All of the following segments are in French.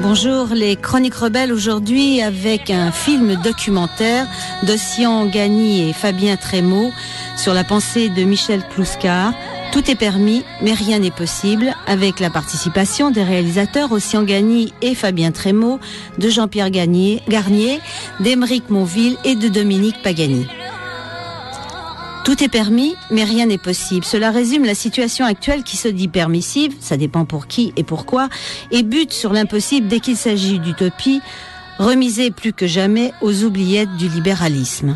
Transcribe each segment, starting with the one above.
Bonjour, les Chroniques Rebelles aujourd'hui avec un film documentaire d'Ossian Gagny et Fabien Trémaux sur la pensée de Michel Clouscar. Tout est permis, mais rien n'est possible, avec la participation des réalisateurs Ossian Gagny et Fabien Trémaux, de Jean-Pierre Garnier, d'Aymeric Monville et de Dominique Pagani. Tout est permis, mais rien n'est possible. Cela résume la situation actuelle qui se dit permissive, ça dépend pour qui et pourquoi, et bute sur l'impossible dès qu'il s'agit d'utopie, remisée plus que jamais aux oubliettes du libéralisme.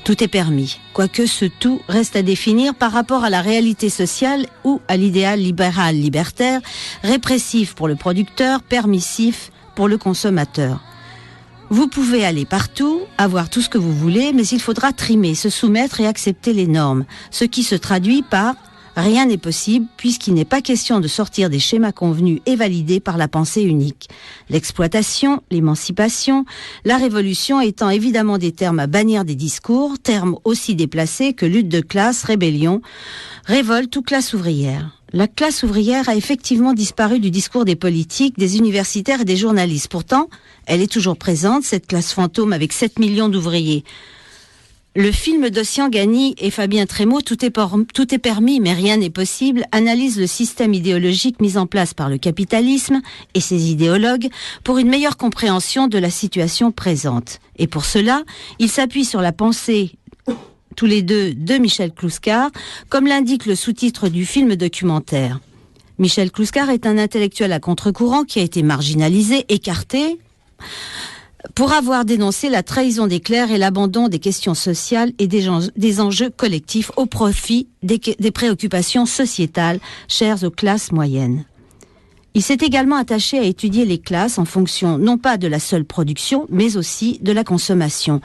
Tout est permis, quoique ce tout reste à définir par rapport à la réalité sociale ou à l'idéal libéral libertaire, répressif pour le producteur, permissif pour le consommateur. Vous pouvez aller partout, avoir tout ce que vous voulez, mais il faudra trimer, se soumettre et accepter les normes, ce qui se traduit par « rien n'est possible » puisqu'il n'est pas question de sortir des schémas convenus et validés par la pensée unique. L'exploitation, l'émancipation, la révolution étant évidemment des termes à bannir des discours, termes aussi déplacés que lutte de classe, rébellion, révolte ou classe ouvrière. La classe ouvrière a effectivement disparu du discours des politiques, des universitaires et des journalistes. Pourtant, elle est toujours présente, cette classe fantôme avec 7 millions d'ouvriers. Le film d'Ossian Gagny et Fabien Trémaux, Tout est permis mais rien n'est possible, analyse le système idéologique mis en place par le capitalisme et ses idéologues pour une meilleure compréhension de la situation présente. Et pour cela, il s'appuie sur la pensée tous les deux de Michel Clouscar, comme l'indique le sous-titre du film documentaire. Michel Clouscar est un intellectuel à contre-courant qui a été marginalisé, écarté, pour avoir dénoncé la trahison des clercs et l'abandon des questions sociales et des enjeux collectifs au profit des préoccupations sociétales chères aux classes moyennes. Il s'est également attaché à étudier les classes en fonction non pas de la seule production, mais aussi de la consommation.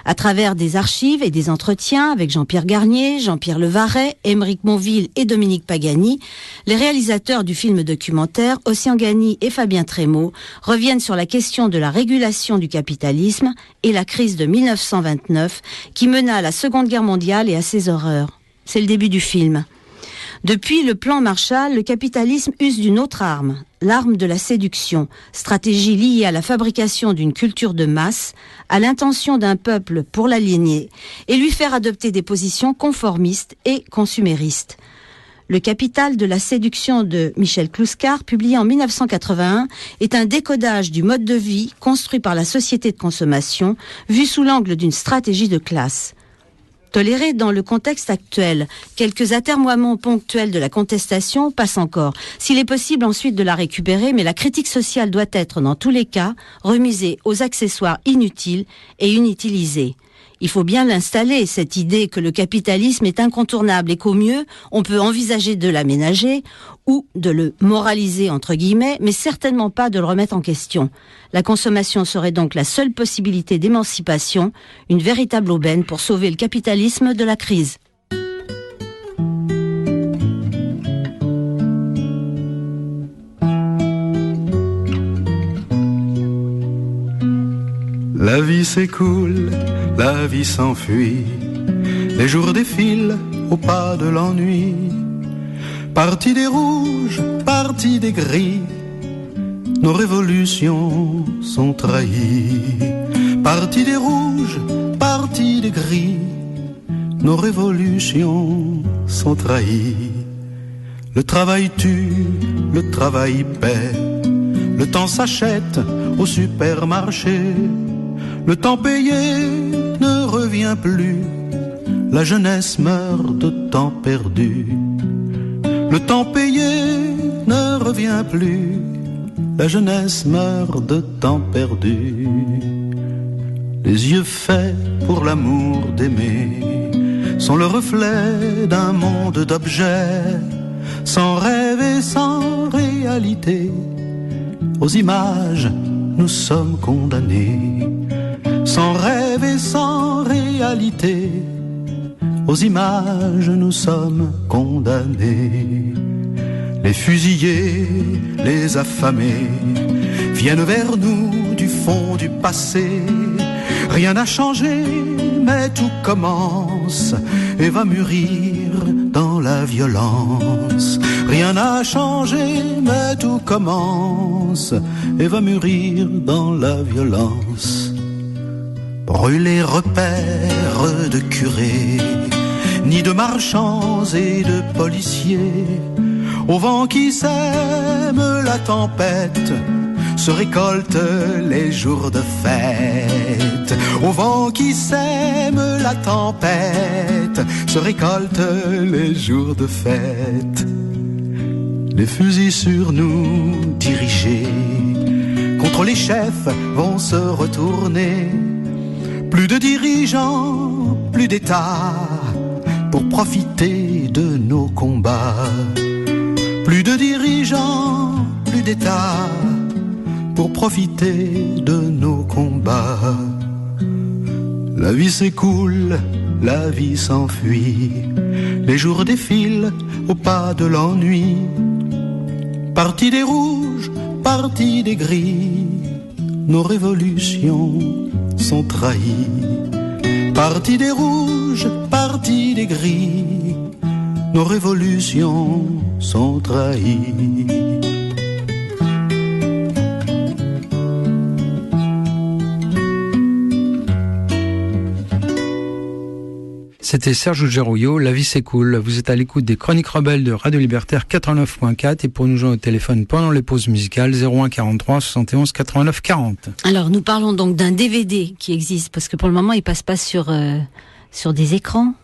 À travers des archives et des entretiens avec Jean-Pierre Garnier, Jean-Pierre Levaret, Aymeric Monville et Dominique Pagani, les réalisateurs du film documentaire, Ossian Gagny et Fabien Trémaux, reviennent sur la question de la régulation du capitalisme et la crise de 1929 qui mena à la Seconde Guerre mondiale et à ses horreurs. C'est le début du film. Depuis le plan Marshall, le capitalisme use d'une autre arme, l'arme de la séduction, stratégie liée à la fabrication d'une culture de masse, à l'intention d'un peuple pour l'aliéner et lui faire adopter des positions conformistes et consuméristes. Le Capital de la séduction de Michel Clouscar, publié en 1981, est un décodage du mode de vie construit par la société de consommation, vu sous l'angle d'une stratégie de classe. Toléré dans le contexte actuel, quelques atermoiements ponctuels de la contestation passent encore. S'il est possible ensuite de la récupérer, mais la critique sociale doit être, dans tous les cas, remisée aux accessoires inutiles et inutilisés. Il faut bien l'installer, cette idée que le capitalisme est incontournable et qu'au mieux, on peut envisager de l'aménager ou de le moraliser entre guillemets, mais certainement pas de le remettre en question. La consommation serait donc la seule possibilité d'émancipation, une véritable aubaine pour sauver le capitalisme de la crise. La vie s'écoule, la vie s'enfuit, Les jours défilent au pas de l'ennui. Parti des rouges, parti des gris, nos révolutions sont trahies. Parti des rouges, parti des gris, nos révolutions sont trahies. Le travail tue, le travail paie, le temps s'achète au supermarché. Le temps payé ne revient plus, la jeunesse meurt de temps perdu. Le temps payé ne revient plus, la jeunesse meurt de temps perdu. Les yeux faits pour l'amour d'aimer sont le reflet d'un monde d'objets, sans rêve et sans réalité. Aux images, nous sommes condamnés, sans rêve et sans réalité. Aux images, nous sommes condamnés. Les fusillés, les affamés viennent vers nous du fond du passé. Rien n'a changé, mais tout commence et va mûrir dans la violence. Rien n'a changé, mais tout commence et va mûrir dans la violence. Brûler repères de curés, ni de marchands et de policiers. Au vent qui sème la tempête, se récoltent les jours de fête. Au vent qui sème la tempête, se récoltent les jours de fête. Les fusils sur nous dirigés, contre les chefs vont se retourner. Plus de dirigeants, plus d'État, pour profiter de nos combats. Plus de dirigeants, plus d'État, pour profiter de nos combats. La vie s'écoule, la vie s'enfuit, les jours défilent au pas de l'ennui. Parti des rouges, parti des gris, nos révolutions sont trahies. Parti des rouges, parti des gris, nos révolutions sont trahies. C'était Serge Gerouillot, La vie s'écoule. Vous êtes à l'écoute des Chroniques Rebelles de Radio Libertaire 89.4 et pour nous joindre au téléphone pendant les pauses musicales 01 43 71 89 40. Alors nous parlons donc d'un DVD qui existe parce que pour le moment il passe pas sur des écrans.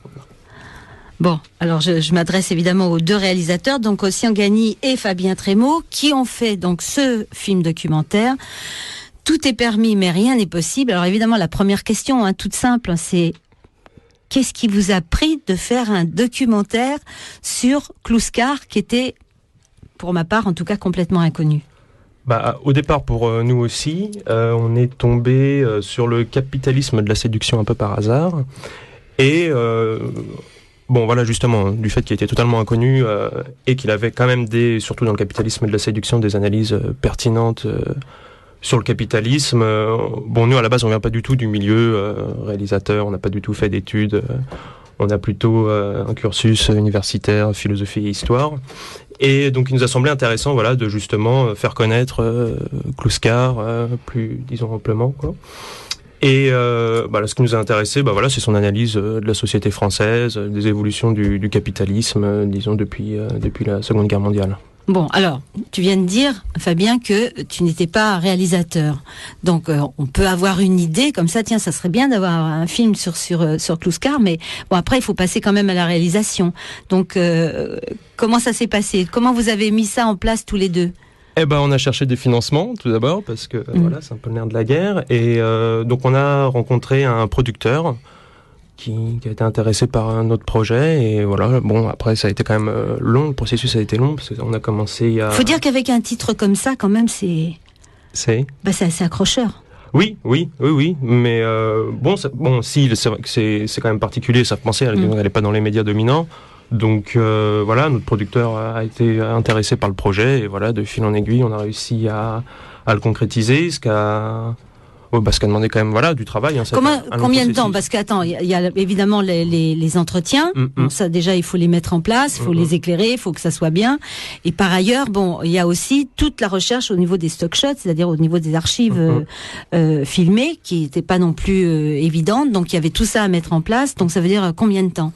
Bon, alors je m'adresse évidemment aux deux réalisateurs, donc Ossian Gagny et Fabien Trémaux, qui ont fait donc ce film documentaire. Tout est permis mais rien n'est possible. Alors évidemment la première question, toute simple, c'est qu'est-ce qui vous a pris de faire un documentaire sur Kluskar, qui était, pour ma part, en tout cas, complètement inconnu? Au départ, pour nous aussi, on est tombé sur le capitalisme de la séduction un peu par hasard. Et justement, du fait qu'il était totalement inconnu et qu'il avait quand même surtout dans le capitalisme de la séduction, des analyses pertinentes sur le capitalisme. Nous, à la base, on vient pas du tout du milieu réalisateur, on n'a pas du tout fait d'études, on a plutôt un cursus universitaire, philosophie et histoire. Et donc, il nous a semblé intéressant, de justement faire connaître Kluskar plus, disons, amplement, quoi. Et ce qui nous a intéressé, c'est son analyse de la société française, des évolutions du capitalisme, disons, depuis la Seconde Guerre mondiale. Bon, alors, tu viens de dire, Fabien, que tu n'étais pas réalisateur. Donc, on peut avoir une idée comme ça, tiens, ça serait bien d'avoir un film sur Kluskar, mais bon, après, il faut passer quand même à la réalisation. Donc, comment ça s'est passé? Comment vous avez mis ça en place tous les deux? On a cherché des financements, tout d'abord, parce que, c'est un peu le nerf de la guerre. Et donc, on a rencontré un producteur qui a été intéressé par notre projet et après ça a été quand même long, le processus a été long parce qu'on a commencé à... Faut dire qu'avec un titre comme ça quand même c'est assez accrocheur. Oui, mais si c'est vrai que c'est quand même particulier, ça fait penser, elle n'est pas dans les médias dominants. Donc notre producteur a été intéressé par le projet et de fil en aiguille on a réussi à le concrétiser, ce qui a Parce qu'elle demandait quand même du travail. Hein, combien de temps? Parce qu'attends, il y a évidemment les entretiens. Bon, ça déjà il faut les mettre en place, il faut les éclairer, il faut que ça soit bien. Et par ailleurs, il y a aussi toute la recherche au niveau des stock shots, c'est-à-dire au niveau des archives filmées, qui n'étaient pas non plus évidentes. Donc il y avait tout ça à mettre en place. Donc ça veut dire combien de temps?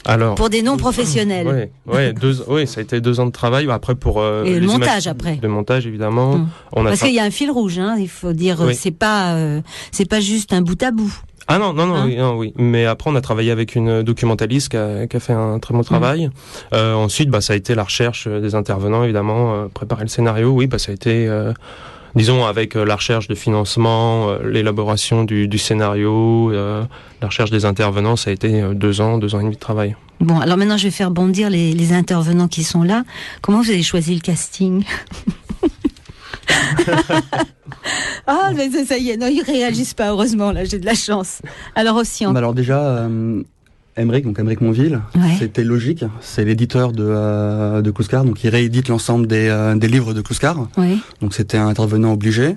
Alors, pour des non-professionnels. Ça a été 2 ans de travail. Après, pour et le montage après. Le montage, évidemment. Parce qu'il y a un fil rouge, hein. Il faut dire, c'est pas juste un bout à bout. Ah non, oui. Mais après, on a travaillé avec une documentaliste qui a fait un très bon travail. Ensuite, ça a été la recherche des intervenants, évidemment, préparer le scénario. Ça a été, disons, avec la recherche de financement, l'élaboration du scénario, la recherche des intervenants, ça a été 2 ans et demi de travail. Bon, alors maintenant, je vais faire bondir les intervenants qui sont là. Comment vous avez choisi le casting? Ah, mais ça y est, non, ils réagissent pas, heureusement, là, j'ai de la chance. Alors aussi... Alors déjà, Aymeric Monville, c'était logique, c'est l'éditeur de Clouscar, donc il réédite l'ensemble des livres de Clouscar, donc c'était un intervenant obligé.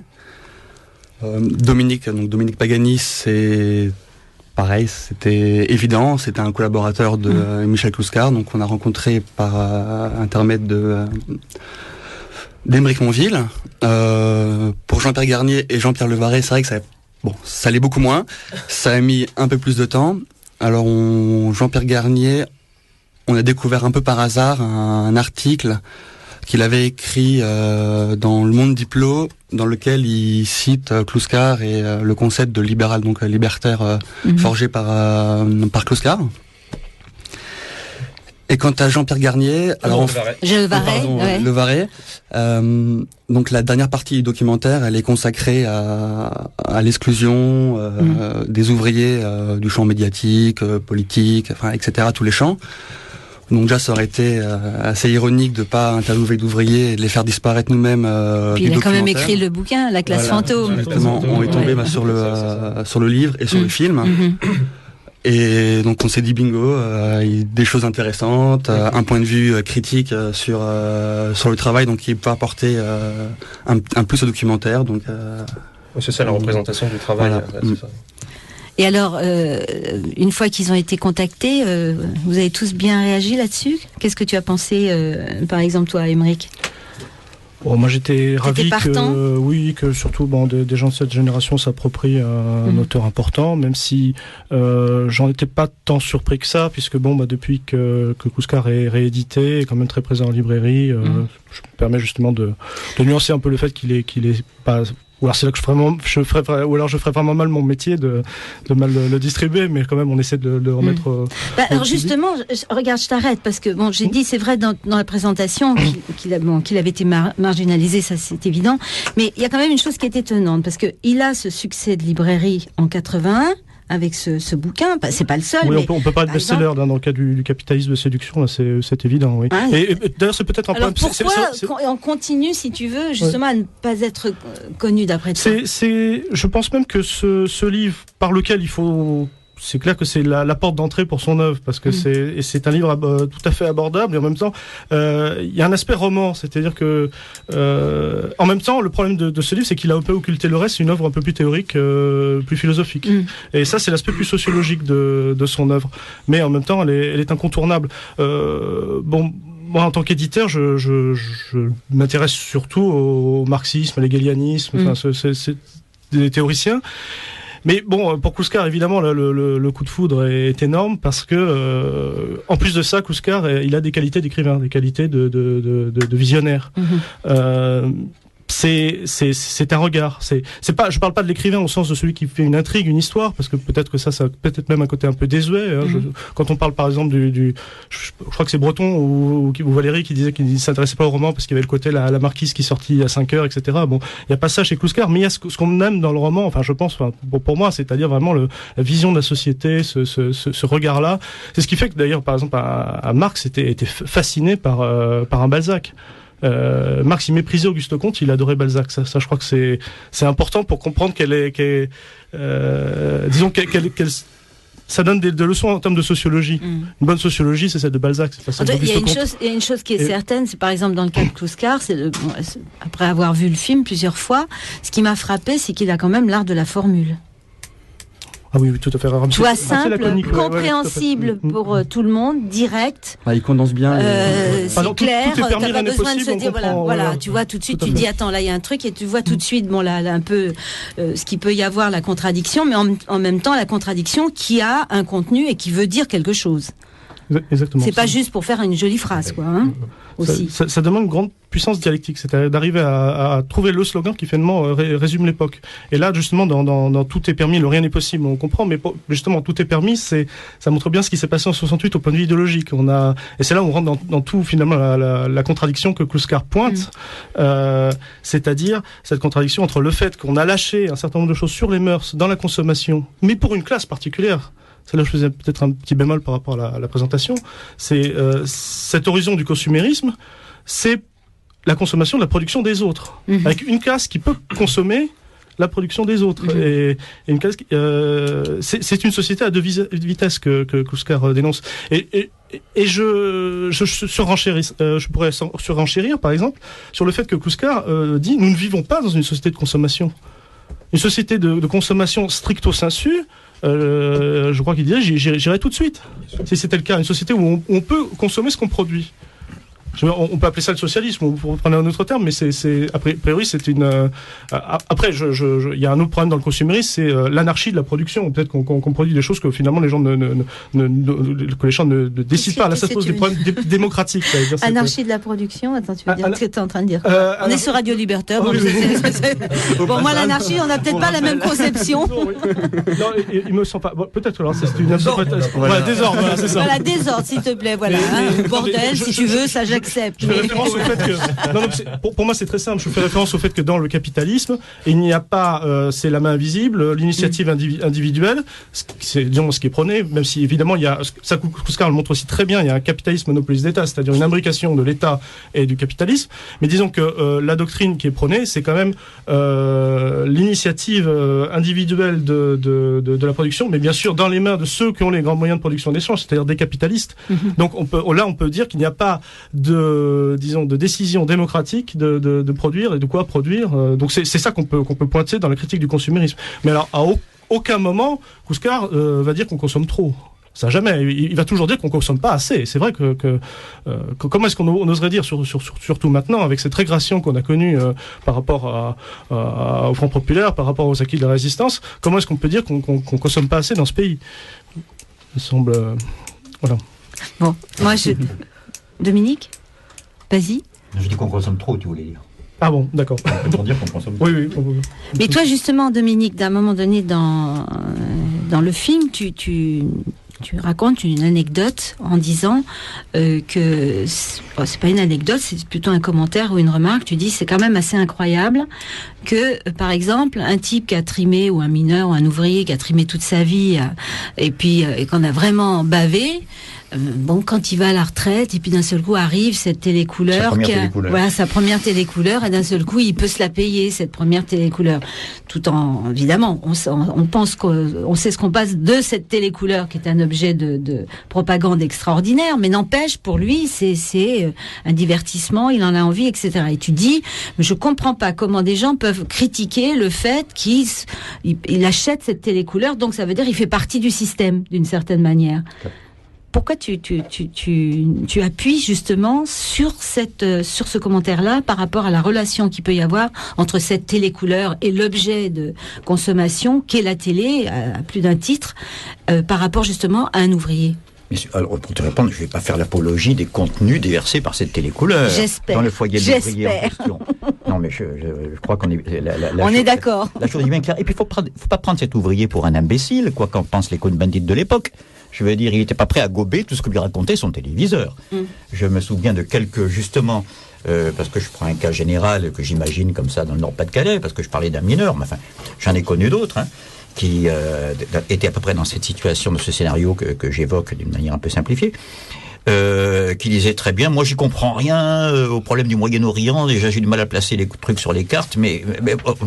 Dominique Pagani, c'est pareil, c'était évident, c'était un collaborateur de Michel Clouscar, donc on a rencontré par intermède d'Aymeric Monville. Pour Jean-Pierre Garnier et Jean-Pierre Levaret, c'est vrai que ça allait beaucoup moins, ça a mis un peu plus de temps. Alors Jean-Pierre Garnier, on a découvert un peu par hasard un article qu'il avait écrit dans Le Monde Diplo, dans lequel il cite Clouscar et le concept de libéral, donc libertaire, forgé par Clouscar. Et quant à Jean-Pierre Garnier, Levaret, donc la dernière partie du documentaire, elle est consacrée à l'exclusion des ouvriers du champ médiatique, politique, etc., tous les champs. Donc déjà, ça aurait été assez ironique de pas interviewer d'ouvriers et de les faire disparaître nous-mêmes. Puis il a quand même écrit le bouquin, La classe fantôme. Exactement, on est tombé sur le livre et sur le film. Et donc on s'est dit bingo, des choses intéressantes, un point de vue critique sur le travail, donc qui peut apporter un plus au documentaire. Donc c'est ça la représentation du travail. C'est ça. Et alors, une fois qu'ils ont été contactés, vous avez tous bien réagi là-dessus? Qu'est-ce que tu as pensé, par exemple toi, Aymeric? Bon, moi j'étais ravi que surtout des gens de cette génération s'approprient un auteur important, même si j'en étais pas tant surpris que ça, puisque depuis que Clouscar est réédité, est quand même très présent en librairie, je me permets justement de nuancer un peu le fait qu'il est pas... Ou alors c'est là que je ferais vraiment mal mon métier de mal le distribuer, mais quand même on essaie de le remettre. Alors justement, regarde, je t'arrête parce que j'ai dit c'est vrai dans la présentation qu'il avait été marginalisé, ça c'est évident, mais il y a quand même une chose qui est étonnante parce que il a ce succès de librairie en 81. Avec ce bouquin, c'est pas le seul. Oui, mais on peut pas être best-seller dans le cas du capitalisme de séduction, là, c'est évident, oui. Et d'ailleurs, c'est peut-être un problème. Pourquoi on continue, si tu veux, justement, à ne pas être connu d'après toi? Je pense même que ce livre par lequel il faut... C'est clair que c'est la porte d'entrée pour son œuvre, parce que c'est un livre tout à fait abordable, et en même temps, il y a un aspect roman, c'est-à-dire que, en même temps, le problème de ce livre, c'est qu'il a un peu occulté le reste, c'est une œuvre un peu plus théorique, plus philosophique. Et ça, c'est l'aspect plus sociologique de son œuvre. Mais en même temps, elle est incontournable. Moi, en tant qu'éditeur, je m'intéresse surtout au marxisme, à l'hégélianisme, c'est des théoriciens. Mais pour Clouscar, évidemment, le coup de foudre est énorme parce que, en plus de ça, Clouscar, il a des qualités d'écrivain, des qualités de visionnaire. C'est un regard. C'est pas, je parle pas de l'écrivain au sens de celui qui fait une intrigue, une histoire, parce que peut-être que ça peut-être même un côté un peu désuet. Quand on parle par exemple je crois que c'est Breton ou Valéry qui disait qu'il ne s'intéressait pas au roman parce qu'il y avait le côté la marquise qui sortit à 5 heures, etc. Bon, il y a pas ça chez Clouscar, mais il y a ce qu'on aime dans le roman. Enfin, je pense, pour moi, c'est-à-dire vraiment la vision de la société, ce regard-là. C'est ce qui fait que d'ailleurs, par exemple, à Marx était fasciné par un Balzac. Marx, il méprisait Auguste Comte, il adorait Balzac. Ça, je crois que c'est important pour comprendre disons qu'elle ça donne des leçons en termes de sociologie. Une bonne sociologie, c'est celle de Balzac. Il y a une chose qui est certaine, c'est par exemple dans le cas de Kluskar, après avoir vu le film plusieurs fois, ce qui m'a frappé, c'est qu'il a quand même l'art de la formule. Ah oui, tout à fait. Tu vois, simple, compréhensible pour tout le monde, direct. Il condense bien. C'est clair. T'as pas besoin de se dire voilà. Tu vois tout de suite. Tu dis attends, là il y a un truc et tu vois tout de suite. Bon là un peu ce qu'il peut y avoir, la contradiction, mais en même temps la contradiction qui a un contenu et qui veut dire quelque chose. Exactement. C'est pas juste pour faire une jolie phrase, quoi. Hein, aussi. Ça demande une grande puissance dialectique, c'est-à-dire d'arriver à trouver le slogan qui finalement résume l'époque. Et là, justement, dans Tout est permis, le rien n'est possible, on comprend, mais justement, Tout est permis, ça montre bien ce qui s'est passé en 68 au point de vue idéologique. Et c'est là où on rentre dans tout, finalement, la contradiction que Kluskar pointe, c'est-à-dire cette contradiction entre le fait qu'on a lâché un certain nombre de choses sur les mœurs, dans la consommation, mais pour une classe particulière. C'est là où je faisais peut-être un petit bémol par rapport à la présentation. C'est cet horizon du consumérisme, c'est la consommation de la production des autres, avec une classe qui peut consommer la production des autres. Et une classe, c'est une société à deux vitesses que Kluskar dénonce. Et je pourrais surenchérir, par exemple, sur le fait que Kluskar dit nous ne vivons pas dans une société de consommation. Une société de consommation stricto sensu. Je crois qu'il dirait j'irai tout de suite si c'était le cas, une société où on peut consommer ce qu'on produit. On peut appeler ça le socialisme, pour prendre un autre terme, mais a priori c'est une. Après, il y a un autre problème dans le consumérisme, c'est l'anarchie de la production. Peut-être qu'on produit des choses que finalement les gens que les gens ne décident pas. Là, ça pose des problèmes démocratiques. Anarchie de la production. Attends, tu veux dire ce que tu es en train de dire on est sur Radio Libertaire. Bon, moi l'anarchie, on n'a peut-être pas la même conception. Non, il me semble pas. Peut-être alors c'est une interprétation. Voilà, désordre, c'est ça. Voilà, désordre, s'il te plaît. Voilà, bordel, si tu veux, ça j'accepte. Je fais référence au fait que pour moi c'est très simple. Je fais référence au fait que dans le capitalisme, il n'y a pas c'est la main invisible, l'initiative individuelle, c'est disons ce qui est prôné, même si évidemment il y a ça Kluskar le montre aussi très bien, il y a un capitalisme monopoliste d'État, c'est-à-dire une imbrication de l'État et du capitalisme. Mais disons que la doctrine qui est prônée, c'est quand même l'initiative individuelle de la production, mais bien sûr dans les mains de ceux qui ont les grands moyens de production d'échange, c'est-à-dire des capitalistes. Donc on peut dire qu'il n'y a pas de décision démocratique de produire et de quoi produire. Donc c'est ça qu'on peut pointer dans la critique du consumérisme. Mais alors à aucun moment Kluskar va dire qu'on consomme trop. Ça jamais. Il va toujours dire qu'on consomme pas assez. C'est vrai que comment est-ce qu'on oserait dire surtout maintenant avec cette régression qu'on a connue par rapport au Front populaire, par rapport aux acquis de la résistance, comment est-ce qu'on peut dire qu'on consomme pas assez dans ce pays? Il me semble voilà. Bon, moi Dominique, vas-y. Je dis qu'on consomme trop, tu voulais dire. Ah bon, d'accord. Pour dire qu'on consomme trop. Oui. Mais toi, justement, Dominique, d'un moment donné dans le film, tu racontes une anecdote en disant que c'est pas une anecdote, c'est plutôt un commentaire ou une remarque. Tu dis c'est quand même assez incroyable que, par exemple, un type qui a trimé, ou un mineur ou un ouvrier qui a trimé toute sa vie et puis qu'on a vraiment bavé. Bon, quand il va à la retraite, et puis d'un seul coup arrive cette télécouleur, sa première télécouleur, et d'un seul coup il peut se la payer, cette première télécouleur, tout en, évidemment, on pense qu'on sait ce qu'on passe de cette télécouleur qui est un objet de propagande extraordinaire, mais n'empêche, pour lui, c'est un divertissement, il en a envie, etc. Et tu dis, mais je comprends pas comment des gens peuvent critiquer le fait qu'il achète cette télécouleur, donc ça veut dire il fait partie du système, d'une certaine manière. Pourquoi tu appuies justement sur ce commentaire-là par rapport à la relation qu'il peut y avoir entre cette télécouleur et l'objet de consommation qu'est la télé, à plus d'un titre, par rapport justement à un ouvrier? Alors, pour te répondre, je ne vais pas faire l'apologie des contenus déversés par cette télécouleur. J'espère. Dans le foyer de l'ouvrier en question. Non, mais je crois qu'on est... On est d'accord. La chose est bien claire. Et puis, faut pas prendre cet ouvrier pour un imbécile, quoi qu'en pensent les Cohn-Bendit de l'époque. Je veux dire, il n'était pas prêt à gober tout ce que lui racontait son téléviseur. Je me souviens de quelques, justement, parce que je prends un cas général que j'imagine comme ça dans le Nord-Pas-de-Calais, parce que je parlais d'un mineur, mais enfin, j'en ai connu d'autres, qui étaient à peu près dans cette situation, de ce scénario que j'évoque d'une manière un peu simplifiée, qui disait très bien, moi j'y comprends rien au problème du Moyen-Orient, déjà j'ai du mal à placer les trucs sur les cartes, mais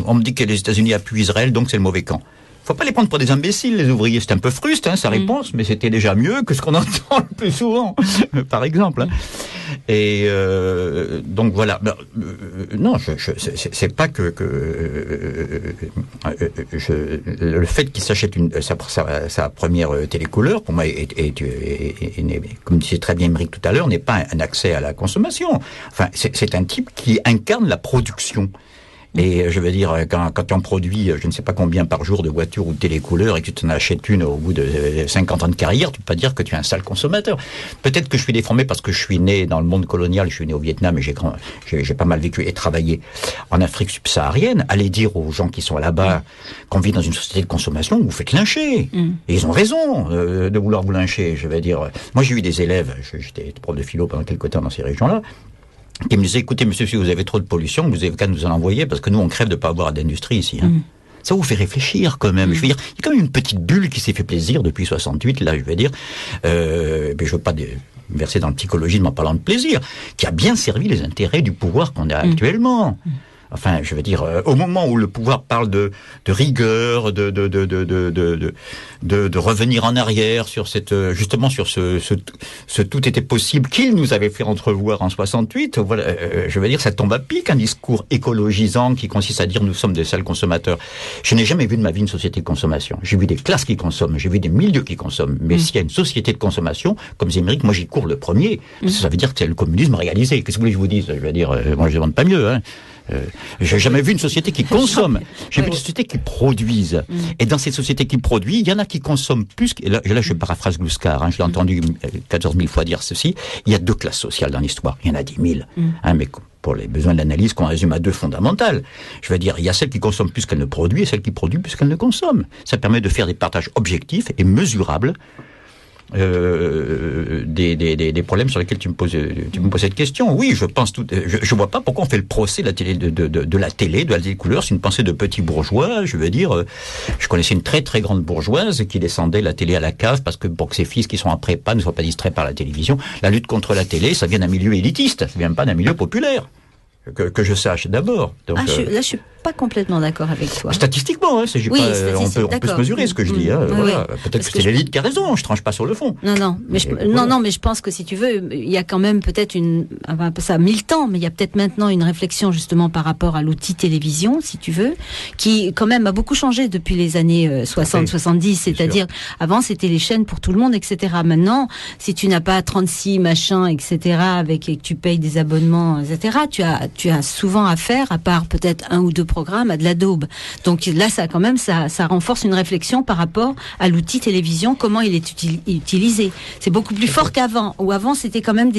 on me dit que les États-Unis appuient Israël, donc c'est le mauvais camp. faut pas les prendre pour des imbéciles, les ouvriers. C'est un peu fruste, sa réponse, mais c'était déjà mieux que ce qu'on entend le plus souvent, par exemple. Et donc voilà. Non, c'est pas que le fait qu'il s'achète sa première télécouleur, pour moi, comme disait très bien Émeric tout à l'heure, n'est pas un accès à la consommation. Enfin, c'est un type qui incarne la production. Et je veux dire, quand tu en produis, je ne sais pas combien par jour de voitures ou de télécouleurs et que tu t'en achètes une au bout de 50 ans de carrière, tu peux pas dire que tu es un sale consommateur. Peut-être que je suis déformé parce que je suis né dans le monde colonial, je suis né au Vietnam et j'ai pas mal vécu et travaillé en Afrique subsaharienne. Allez dire aux gens qui sont là-bas qu'on vit dans une société de consommation, vous faites lyncher. Et ils ont raison de vouloir vous lyncher. Je veux dire, moi j'ai eu des élèves, j'étais prof de philo pendant quelques temps dans ces régions-là, qui me disait, écoutez, monsieur, si vous avez trop de pollution, vous avez qu'à nous en envoyer, parce que nous, on crève de pas avoir d'industrie ici. Ça vous fait réfléchir, quand même. Je veux dire, il y a quand même une petite bulle qui s'est fait plaisir depuis 68, là, je veux dire. Mais je veux pas verser dans le psychologisme en parlant de plaisir, qui a bien servi les intérêts du pouvoir qu'on a actuellement. Enfin, je veux dire, au moment où le pouvoir parle de rigueur, de revenir en arrière sur justement sur ce tout était possible qu'il nous avait fait entrevoir en 68, voilà, je veux dire, ça tombe à pic, un discours écologisant qui consiste à dire nous sommes des sales consommateurs. Je n'ai jamais vu de ma vie une société de consommation. J'ai vu des classes qui consomment, j'ai vu des milieux qui consomment, mais s'il y a une société de consommation, comme Émeric, moi j'y cours le premier, parce que ça veut dire que c'est le communisme réalisé. Qu'est-ce que vous voulez que je vous dise? Je veux dire, moi je demande pas mieux, j'ai jamais vu une société qui consomme. J'ai vu une société qui produise. Et dans ces sociétés qui produisent, il y en a qui consomment plus. Et là je paraphrase Gluskar, je l'ai entendu 14 000 fois dire ceci. Il y a deux classes sociales dans l'histoire. Il y en a 10 000. Mais pour les besoins de l'analyse, qu'on résume à deux fondamentales. Je veux dire, il y a celles qui consomment plus qu'elles ne produisent et celles qui produisent plus qu'elles ne consomment. Ça permet de faire des partages objectifs et mesurables des problèmes sur lesquels tu me poses cette question. Oui, je pense je vois pas pourquoi on fait le procès de la télé, de la télécouleur. C'est une pensée de petits bourgeois. Je veux dire, je connaissais une très très grande bourgeoise qui descendait la télé à la cave parce que pour que ses fils qui sont en prépa ne soient pas distraits par la télévision. La lutte contre la télé, ça vient d'un milieu élitiste, ça vient pas d'un milieu populaire. Que je sache d'abord. Donc, là, je suis pas complètement d'accord avec toi. Statistiquement, on peut se mesurer ce que je dis. Voilà. Peut-être que c'est l'élite qui a raison. Je tranche pas sur le fond. Non, mais je pense que si tu veux, il y a quand même peut-être ça a 1000 ans, mais il y a peut-être maintenant une réflexion justement par rapport à l'outil télévision, si tu veux, qui quand même a beaucoup changé depuis les années 60-70. C'est-à-dire, avant c'était les chaînes pour tout le monde, etc. Maintenant, si tu n'as pas 36 machins, etc., et que tu payes des abonnements, etc., tu as souvent affaire, à part peut-être un ou deux programmes, à de la daube. Donc là, ça renforce une réflexion par rapport à l'outil télévision, comment il est utilisé. C'est beaucoup plus fort qu'avant. Où avant, c'était quand même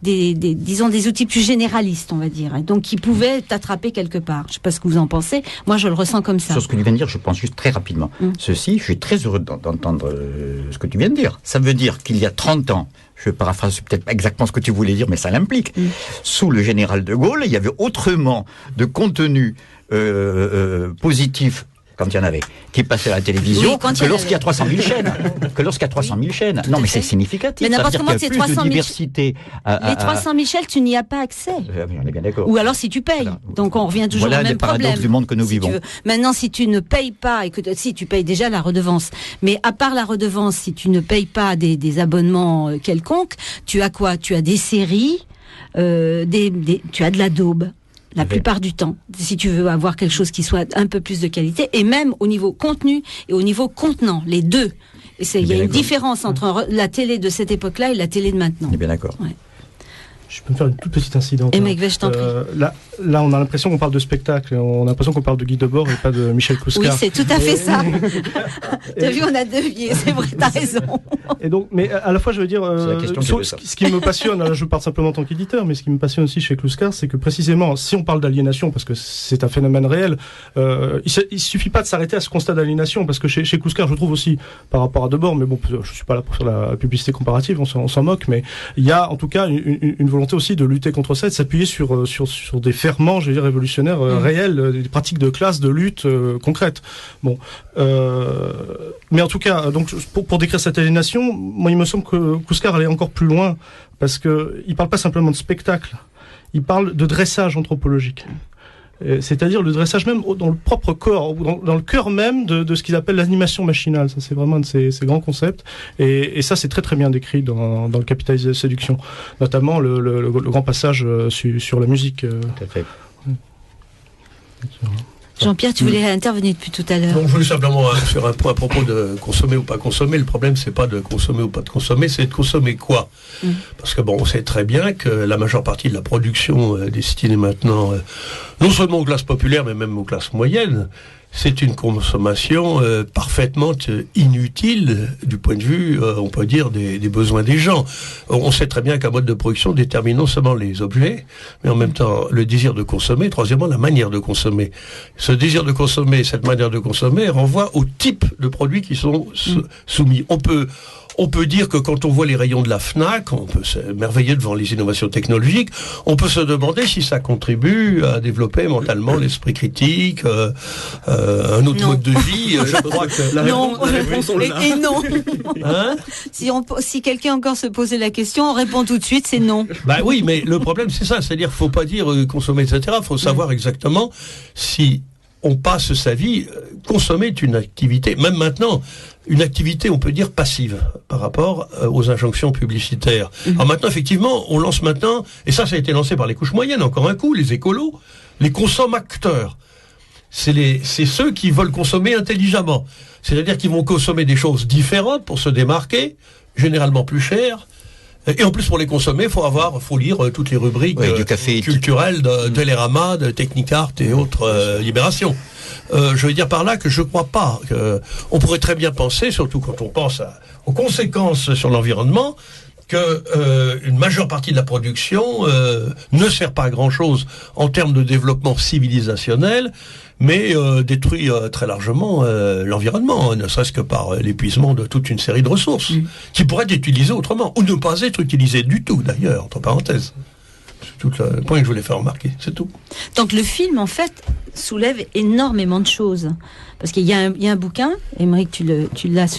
disons des outils plus généralistes, on va dire, et donc qui pouvaient t'attraper quelque part. Je sais pas ce que vous en pensez. Moi, je le ressens comme ça. Sur ce que tu viens de dire, je pense juste très rapidement. Ceci, je suis très heureux d'entendre ce que tu viens de dire. Ça veut dire qu'il y a 30 ans, je paraphrase peut-être pas exactement ce que tu voulais dire, mais ça l'implique. Sous le général de Gaulle, il y avait autrement de contenu positif, quand il y en avait, qui passait à la télévision, que lorsqu'il y a 300 000 chaînes. Non, mais c'est significatif. Mais n'importe comment, c'est 300 000 diversité. Les 300 000 chaînes, tu n'y as pas accès. On est bien d'accord. Ou alors si tu payes. Donc on revient toujours au même problème. Voilà les paradoxes du monde que nous vivons. Maintenant, si tu ne payes pas, et si tu payes déjà la redevance, mais à part la redevance, si tu ne payes pas des abonnements quelconques, tu as quoi? Tu as des séries, tu as de la daube. La plupart du temps, si tu veux avoir quelque chose qui soit un peu plus de qualité, et même au niveau contenu et au niveau contenant, les deux. Il y a une différence entre la télé de cette époque-là et la télé de maintenant. On est bien d'accord. Ouais. Je peux me faire une toute petite incidente. Et mec, je t'en prie. Là, on a l'impression qu'on parle de spectacle. On a l'impression qu'on parle de Guy Debord et pas de Michel Clouscar. Oui, c'est tout à fait ça. T'as vu, on a dévié. C'est vrai, t'as raison. Et donc, mais à la fois, je veux dire, ce qui me passionne, là, je parle simplement en tant qu'éditeur, mais ce qui me passionne aussi chez Clouscar, c'est que précisément, si on parle d'aliénation, parce que c'est un phénomène réel, il suffit pas de s'arrêter à ce constat d'aliénation, parce que chez Clouscar, je trouve aussi, par rapport à Debord, mais bon, je suis pas là pour faire la publicité comparative, on s'en moque, mais il y a en tout cas une volonté aussi de lutter contre ça et de s'appuyer sur des ferments, je veux dire, révolutionnaires réels, des pratiques de classe, de lutte concrètes. Bon, mais en tout cas, donc pour décrire cette aliénation, moi il me semble que Clouscar allait encore plus loin parce que il parle pas simplement de spectacle, il parle de dressage anthropologique. c'est-à-dire le dressage même dans le propre corps, ou dans le cœur même de ce qu'ils appellent l'animation machinale. Ça, c'est vraiment un de ces grands concepts, et ça, c'est très très bien décrit dans le Capitalisme de la séduction, notamment le grand passage sur la musique. Tout à fait. Jean-Pierre, tu voulais intervenir depuis tout à l'heure. Non, je voulais simplement sur un point à propos de consommer ou pas consommer. Le problème, c'est pas de consommer ou pas de consommer, c'est de consommer quoi. Parce que bon, on sait très bien que la majeure partie de la production destinée maintenant, non seulement aux classes populaires, mais même aux classes moyennes, c'est une consommation parfaitement inutile du point de vue, on peut dire, des besoins des gens. On sait très bien qu'un mode de production détermine non seulement les objets, mais en même temps le désir de consommer, troisièmement la manière de consommer. Ce désir de consommer, cette manière de consommer renvoie au type de produits qui sont soumis. On peut dire que quand on voit les rayons de la Fnac, on peut s'émerveiller devant les innovations technologiques, on peut se demander si ça contribue à développer mentalement l'esprit critique, un autre mode de vie. Je crois que la réponse on l'a. Et non. Hein? Si quelqu'un encore se posait la question, on répond tout de suite, c'est non. Bah oui, mais le problème c'est ça, c'est-à-dire faut pas dire consommer, etc. Faut savoir exactement si on passe sa vie, consommer est une activité, même maintenant, une activité, on peut dire, passive par rapport aux injonctions publicitaires. Alors maintenant, effectivement, on lance maintenant, et ça a été lancé par les couches moyennes, encore un coup, les écolos, les consommateurs. C'est ceux qui veulent consommer intelligemment. C'est-à-dire qu'ils vont consommer des choses différentes pour se démarquer, généralement plus chères. Et en plus, pour les consommer, faut lire toutes les rubriques du café culturelles de Télérama, de Technicart et autres Libération. Je veux dire par là que je crois pas on pourrait très bien penser, surtout quand on pense aux conséquences sur l'environnement, que une majeure partie de la production ne sert pas à grand chose en termes de développement civilisationnel, mais détruit très largement l'environnement, ne serait-ce que par l'épuisement de toute une série de ressources qui pourraient être utilisées autrement, ou ne pas être utilisées du tout d'ailleurs, entre parenthèses. C'est tout le point que je voulais faire remarquer, c'est tout. Donc le film, en fait, soulève énormément de choses. Parce qu'il y a un bouquin, Aymeric, tu l'as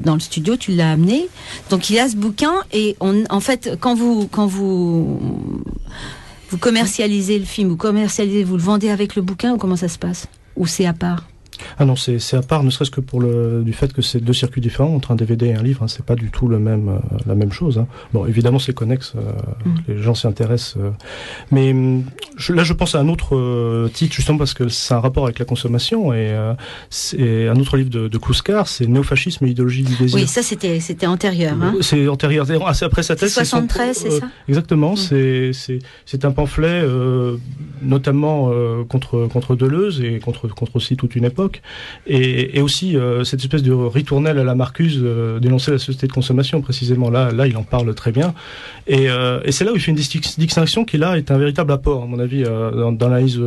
dans le studio, tu l'as amené. Donc il y a ce bouquin, et en fait, quand vous commercialisez le film, vous le vendez avec le bouquin, ou comment ça se passe? Ou c'est à part? Ah non, c'est à part, ne serait-ce que du fait que c'est deux circuits différents entre un DVD et un livre, hein, c'est pas du tout la même chose. Hein. Bon, évidemment, c'est connexe, les gens s'y intéressent. Mais là, je pense à un autre titre, justement parce que c'est un rapport avec la consommation, et c'est un autre livre de Kluskar, c'est Néofascisme et idéologie du désir. Oui, ça c'était antérieur. Hein. C'est antérieur. C'est après sa thèse. 73, c'est ça. Exactement. C'est un pamphlet, notamment contre Deleuze et contre aussi toute une époque. Et aussi cette espèce de ritournelle à la Marcuse, dénoncer la société de consommation précisément. Là il en parle très bien, et c'est là où il fait une distinction qui là est un véritable apport à mon avis dans l'analyse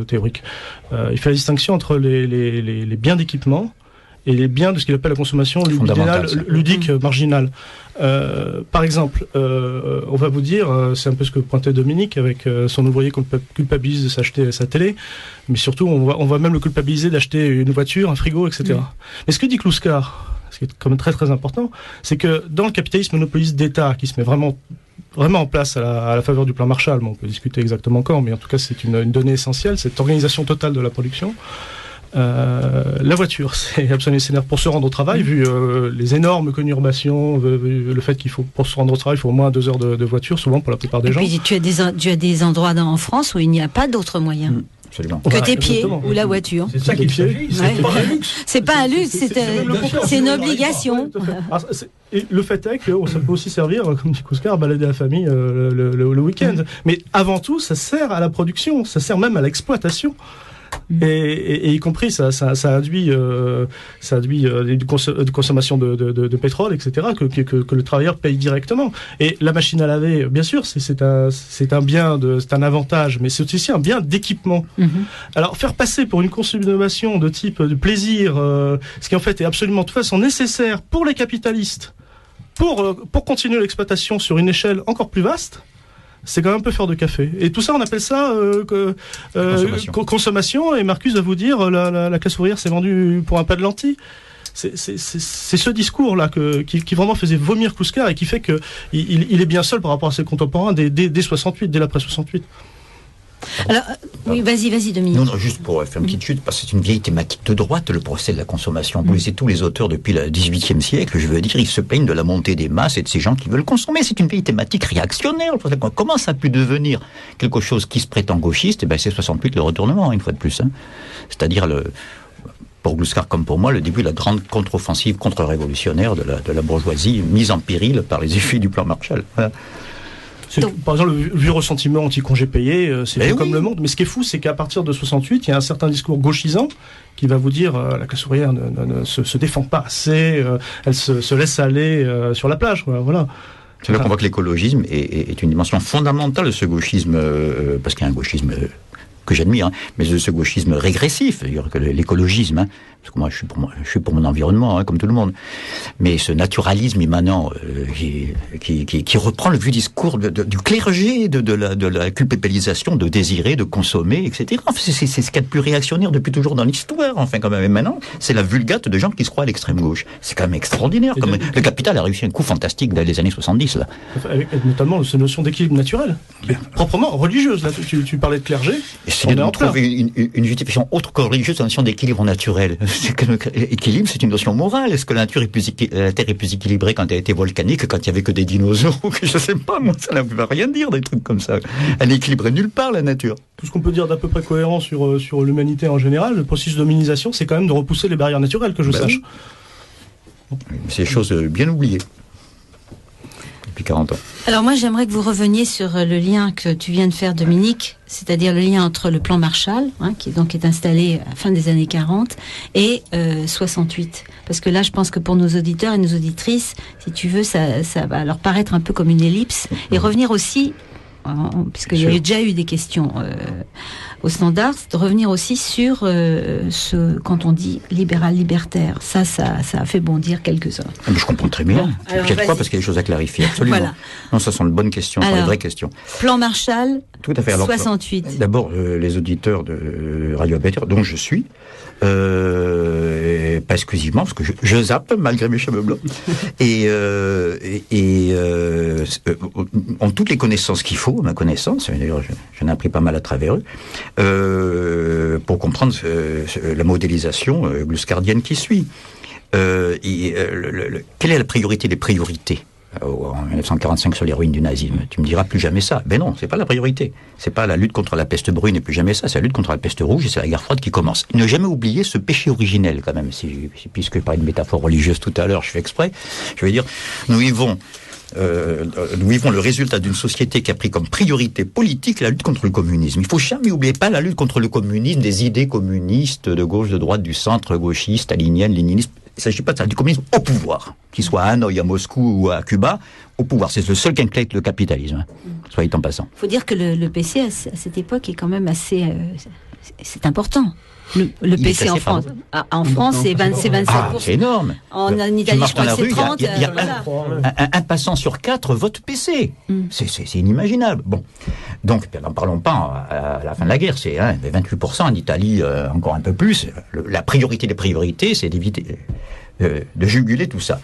théorique. Il fait la distinction entre les biens d'équipement et les biens de ce qu'il appelle la consommation ludique marginale. Par exemple, on va vous dire, c'est un peu ce que pointait Dominique avec son ouvrier culpabilise de s'acheter sa télé, mais surtout on va même le culpabiliser d'acheter une voiture, un frigo, etc. Mais ce que dit Kluskar, ce qui est quand même très très important, c'est que dans le capitalisme monopoliste d'État qui se met vraiment en place à la faveur du plan Marshall, on peut discuter exactement quand, mais en tout cas c'est une donnée essentielle, cette organisation totale de la production. La voiture, c'est absolument nécessaire pour se rendre au travail, vu les énormes conurbations, le fait qu'il faut, pour se rendre au travail, il faut au moins 2 heures de voiture, souvent pour la plupart des gens. Et puis tu as des endroits en France où il n'y a pas d'autres moyens. Absolument. Que tes pieds ou la voiture. C'est ça qu'il s'agit, c'est pas un luxe. C'est pas un luxe, c'est une obligation. Et le fait est que ça peut aussi servir, comme dit Kluskar, à balader la famille le week-end. Mais avant tout, ça sert à la production, ça sert même à l'exploitation. Et y compris ça induit une consommation de pétrole, etc., que le travailleur paye directement. Et la machine à laver, bien sûr, c'est un bien, c'est un avantage, mais c'est aussi un bien d'équipement. Alors faire passer pour une consommation de type de plaisir, ce qui en fait est absolument de toute façon nécessaire pour les capitalistes, pour continuer l'exploitation sur une échelle encore plus vaste, c'est quand même un peu faire de café. Et tout ça, on appelle ça consommation. Et Marcuse va vous dire, la classe ouvrière s'est vendue pour un pas de lentilles. C'est ce discours-là qui vraiment faisait vomir Kluskar et qui fait que il est bien seul par rapport à ses contemporains dès 68, dès l'après 68. Alors, oui, vas-y, Dominique. Non, juste pour faire une petite chute, parce que c'est une vieille thématique de droite, le procès de la consommation. Vous connaissez tous les auteurs depuis le XVIIIe siècle, je veux dire, ils se plaignent de la montée des masses et de ces gens qui veulent consommer. C'est une vieille thématique réactionnaire. Comment ça a pu devenir quelque chose qui se prétend gauchiste? C'est 68 le retournement, une fois de plus. C'est-à-dire, pour Gluskar comme pour moi, le début de la grande contre-offensive contre-révolutionnaire de la bourgeoisie, mise en péril par les effets du plan Marshall. Voilà. Par exemple, le vieux ressentiment anti-congé payé, c'est tout comme le monde. Mais ce qui est fou, c'est qu'à partir de 68, il y a un certain discours gauchisant qui va vous dire la classe ouvrière ne se défend pas assez, elle se laisse aller sur la plage. Voilà. C'est là qu'on voit que l'écologisme est une dimension fondamentale de ce gauchisme, parce qu'il y a un gauchisme que j'admire, mais de ce gauchisme régressif, c'est-à-dire que l'écologisme, parce que moi je suis pour mon environnement, comme tout le monde, mais ce naturalisme immanent qui reprend le vieux discours du clergé, de la culpabilisation, de désirer, de consommer, etc. Enfin, c'est ce qu'il y a de plus réactionnaire depuis toujours dans l'histoire, enfin quand même. Et maintenant, c'est la vulgate de gens qui se croient à l'extrême gauche. C'est quand même extraordinaire. Le Capital a réussi un coup fantastique dans les années 70, là. Avec notamment cette notion d'équilibre naturel, proprement religieuse. Là, tu parlais de clergé. C'est de trouver une justification autre que religieuse, une notion d'équilibre naturel. C'est que l'équilibre, c'est une notion morale. Est-ce que la Terre est plus équilibrée quand elle était volcanique que quand il y avait que des dinosaures? Je sais pas, moi, ça ne veut rien dire, des trucs comme ça. Elle est équilibrée nulle part, la nature. Tout ce qu'on peut dire d'à peu près cohérent sur l'humanité en général, le processus de dominisation, c'est quand même de repousser les barrières naturelles, que je sache. Oui. C'est des choses bien oubliées. Depuis 40 ans. Alors moi, j'aimerais que vous reveniez sur le lien que tu viens de faire, Dominique, c'est-à-dire le lien entre le plan Marshall, qui donc est installé à la fin des années 40, et 68. Parce que là, je pense que pour nos auditeurs et nos auditrices, si tu veux, ça va leur paraître un peu comme une ellipse, et revenir aussi, puisqu'il y a déjà eu des questions au standard, de revenir aussi sur quand on dit libéral-libertaire. Ça a fait bondir quelques-uns. Mais je comprends très bien. T'inquiète pas, parce qu'il y a des choses à clarifier, absolument. Voilà. Non, ça sont de bonnes questions, ce sont des vraies questions. Plan Marshall, tout à fait. Alors, 68. D'abord, les auditeurs de Radio Abattoir, dont je suis, pas exclusivement, parce que je zappe malgré mes cheveux blancs, ont toutes les connaissances qu'il faut, à ma connaissance, d'ailleurs j'en ai appris pas mal à travers eux, pour comprendre la modélisation gluscardienne qui suit. Quelle est la priorité des priorités en 1945 sur les ruines du nazisme? Tu me diras plus jamais ça. Ben non, c'est pas la priorité. C'est pas la lutte contre la peste brune et plus jamais ça. C'est la lutte contre la peste rouge et c'est la guerre froide qui commence. Ne jamais oublier ce péché originel quand même. Puisque je parlais de métaphore religieuse tout à l'heure, je fais exprès. Je veux dire, nous vivons le résultat d'une société qui a pris comme priorité politique la lutte contre le communisme. Il faut jamais oublier pas la lutte contre le communisme, des idées communistes de gauche, de droite, du centre, gauchiste, stalinienne, léniniste. Il ne s'agit pas de ça, du communisme au pouvoir, qu'il soit à Hanoï, à Moscou ou à Cuba, au pouvoir. C'est le seul qui inquiète le capitalisme, soyez en passant. Il faut dire que le PC à cette époque est quand même assez... c'est important. Le PC en France. En France, c'est 27%. C'est énorme. En Italie, je crois que c'est 30%. Il y a un passant sur 4 vote PC. C'est inimaginable. Bon. Donc, n'en parlons pas à la fin de la guerre. C'est 28%. En Italie, encore un peu plus. La priorité des priorités, c'est d'éviter de juguler tout ça.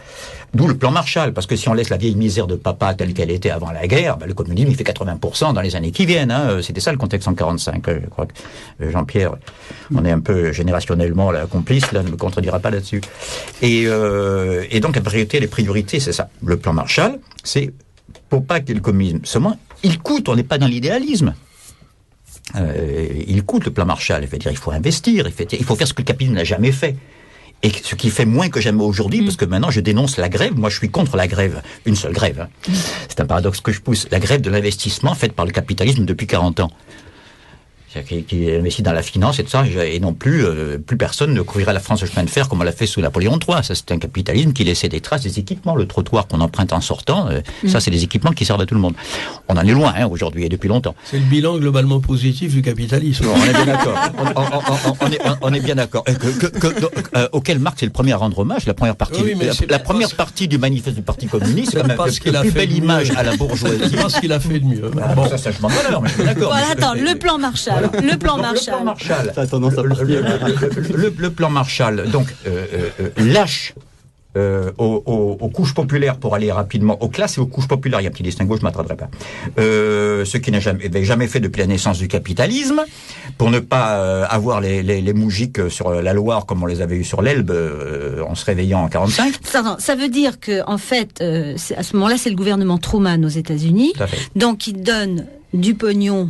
D'où le plan Marshall, parce que si on laisse la vieille misère de papa telle qu'elle était avant la guerre, le communisme il fait 80% dans les années qui viennent. C'était ça le contexte en 45. Je crois que Jean-Pierre, on est un peu générationnellement complice, là, ne me contredira pas là-dessus. Et donc la priorité, les priorités, c'est ça. Le plan Marshall, c'est pour pas que le communisme seulement, il coûte. On n'est pas dans l'idéalisme. Il coûte le plan Marshall. Il faut investir. Il faut faire ce que le capitalisme n'a jamais fait. Et ce qui fait moins que jamais aujourd'hui, parce que maintenant je dénonce la grève, moi je suis contre la grève, une seule grève. C'est un paradoxe que je pousse. La grève de l'investissement faite par le capitalisme depuis 40 ans. Qui investit dans la finance et tout ça, et non plus personne ne couvrirait la France au chemin de fer comme on l'a fait sous Napoléon III. Ça, c'est un capitalisme qui laissait des traces, des équipements. Le trottoir qu'on emprunte en sortant, ça, c'est des équipements qui servent à tout le monde. On en est loin, aujourd'hui, et depuis longtemps. C'est le bilan globalement positif du capitalisme. On est bien d'accord. On est bien d'accord. Auquel Marx est le premier à rendre hommage. La première partie, la première partie du manifeste du Parti communiste, c'est quand même la plus belle image à la bourgeoisie. C'est pas ce qu'il a fait de mieux. Bon, ça, je m'en valeur, mais je suis d'accord. Voilà, attends, le plan Marshall. Le plan Marshall. Ça a tendance à partir. Le plan Marshall, donc, lâche aux couches populaires pour aller rapidement aux classes et aux couches populaires. Il y a un petit distinguo, je ne m'attarderai pas. Ce qui n'a jamais fait depuis la naissance du capitalisme, pour ne pas avoir les moujiks sur la Loire comme on les avait eu sur l'Elbe en se réveillant en 45. Ça veut dire que en fait, à ce moment-là, c'est le gouvernement Truman aux États-Unis, donc il donne du pognon.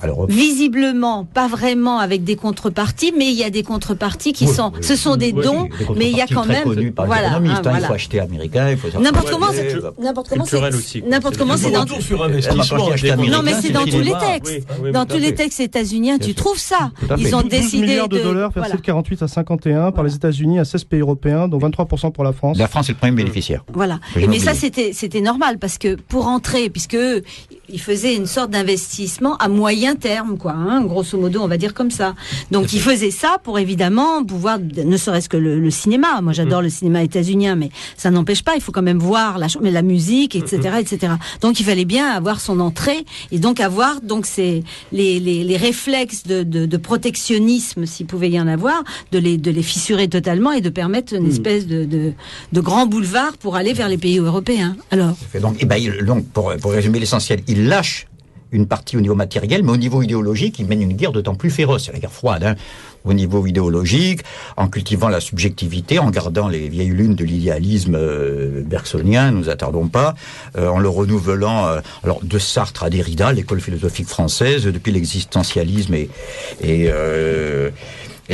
Alors, visiblement, pas vraiment avec des contreparties, mais il y a des contreparties qui ce sont des dons, mais il y a quand même, voilà, il faut acheter américain, il faut n'importe comment, c'est dans sur investissement. Non, mais c'est dans tous les textes. Dans tous les textes états-uniens, tu trouves ça. Ils ont décidé 12 milliards de dollars versés de 48 à 51 par les États-Unis à 16 pays européens, dont 23% pour la France. La France est le premier bénéficiaire. Voilà. Mais ça, c'était normal parce que pour entrer, puisque ils faisaient une sorte d'investissement à moyen terme, quoi, grosso modo, on va dire comme ça. Donc, ils faisaient ça pour évidemment pouvoir, ne serait-ce que le cinéma. Moi, j'adore le cinéma états-unien, mais ça n'empêche pas. Il faut quand même voir la musique, etc., etc. Donc, il fallait bien avoir son entrée et donc avoir les réflexes de protectionnisme, s'il pouvait y en avoir, de les fissurer totalement et de permettre une espèce de grand boulevard pour aller vers les pays européens. Alors. Donc, pour résumer l'essentiel, il lâche une partie au niveau matériel, mais au niveau idéologique, il mène une guerre d'autant plus féroce. C'est la guerre froide, au niveau idéologique, en cultivant la subjectivité, en gardant les vieilles lunes de l'idéalisme bergsonien, nous attardons pas, en le renouvelant, alors de Sartre à Derrida, l'école philosophique française, depuis l'existentialisme et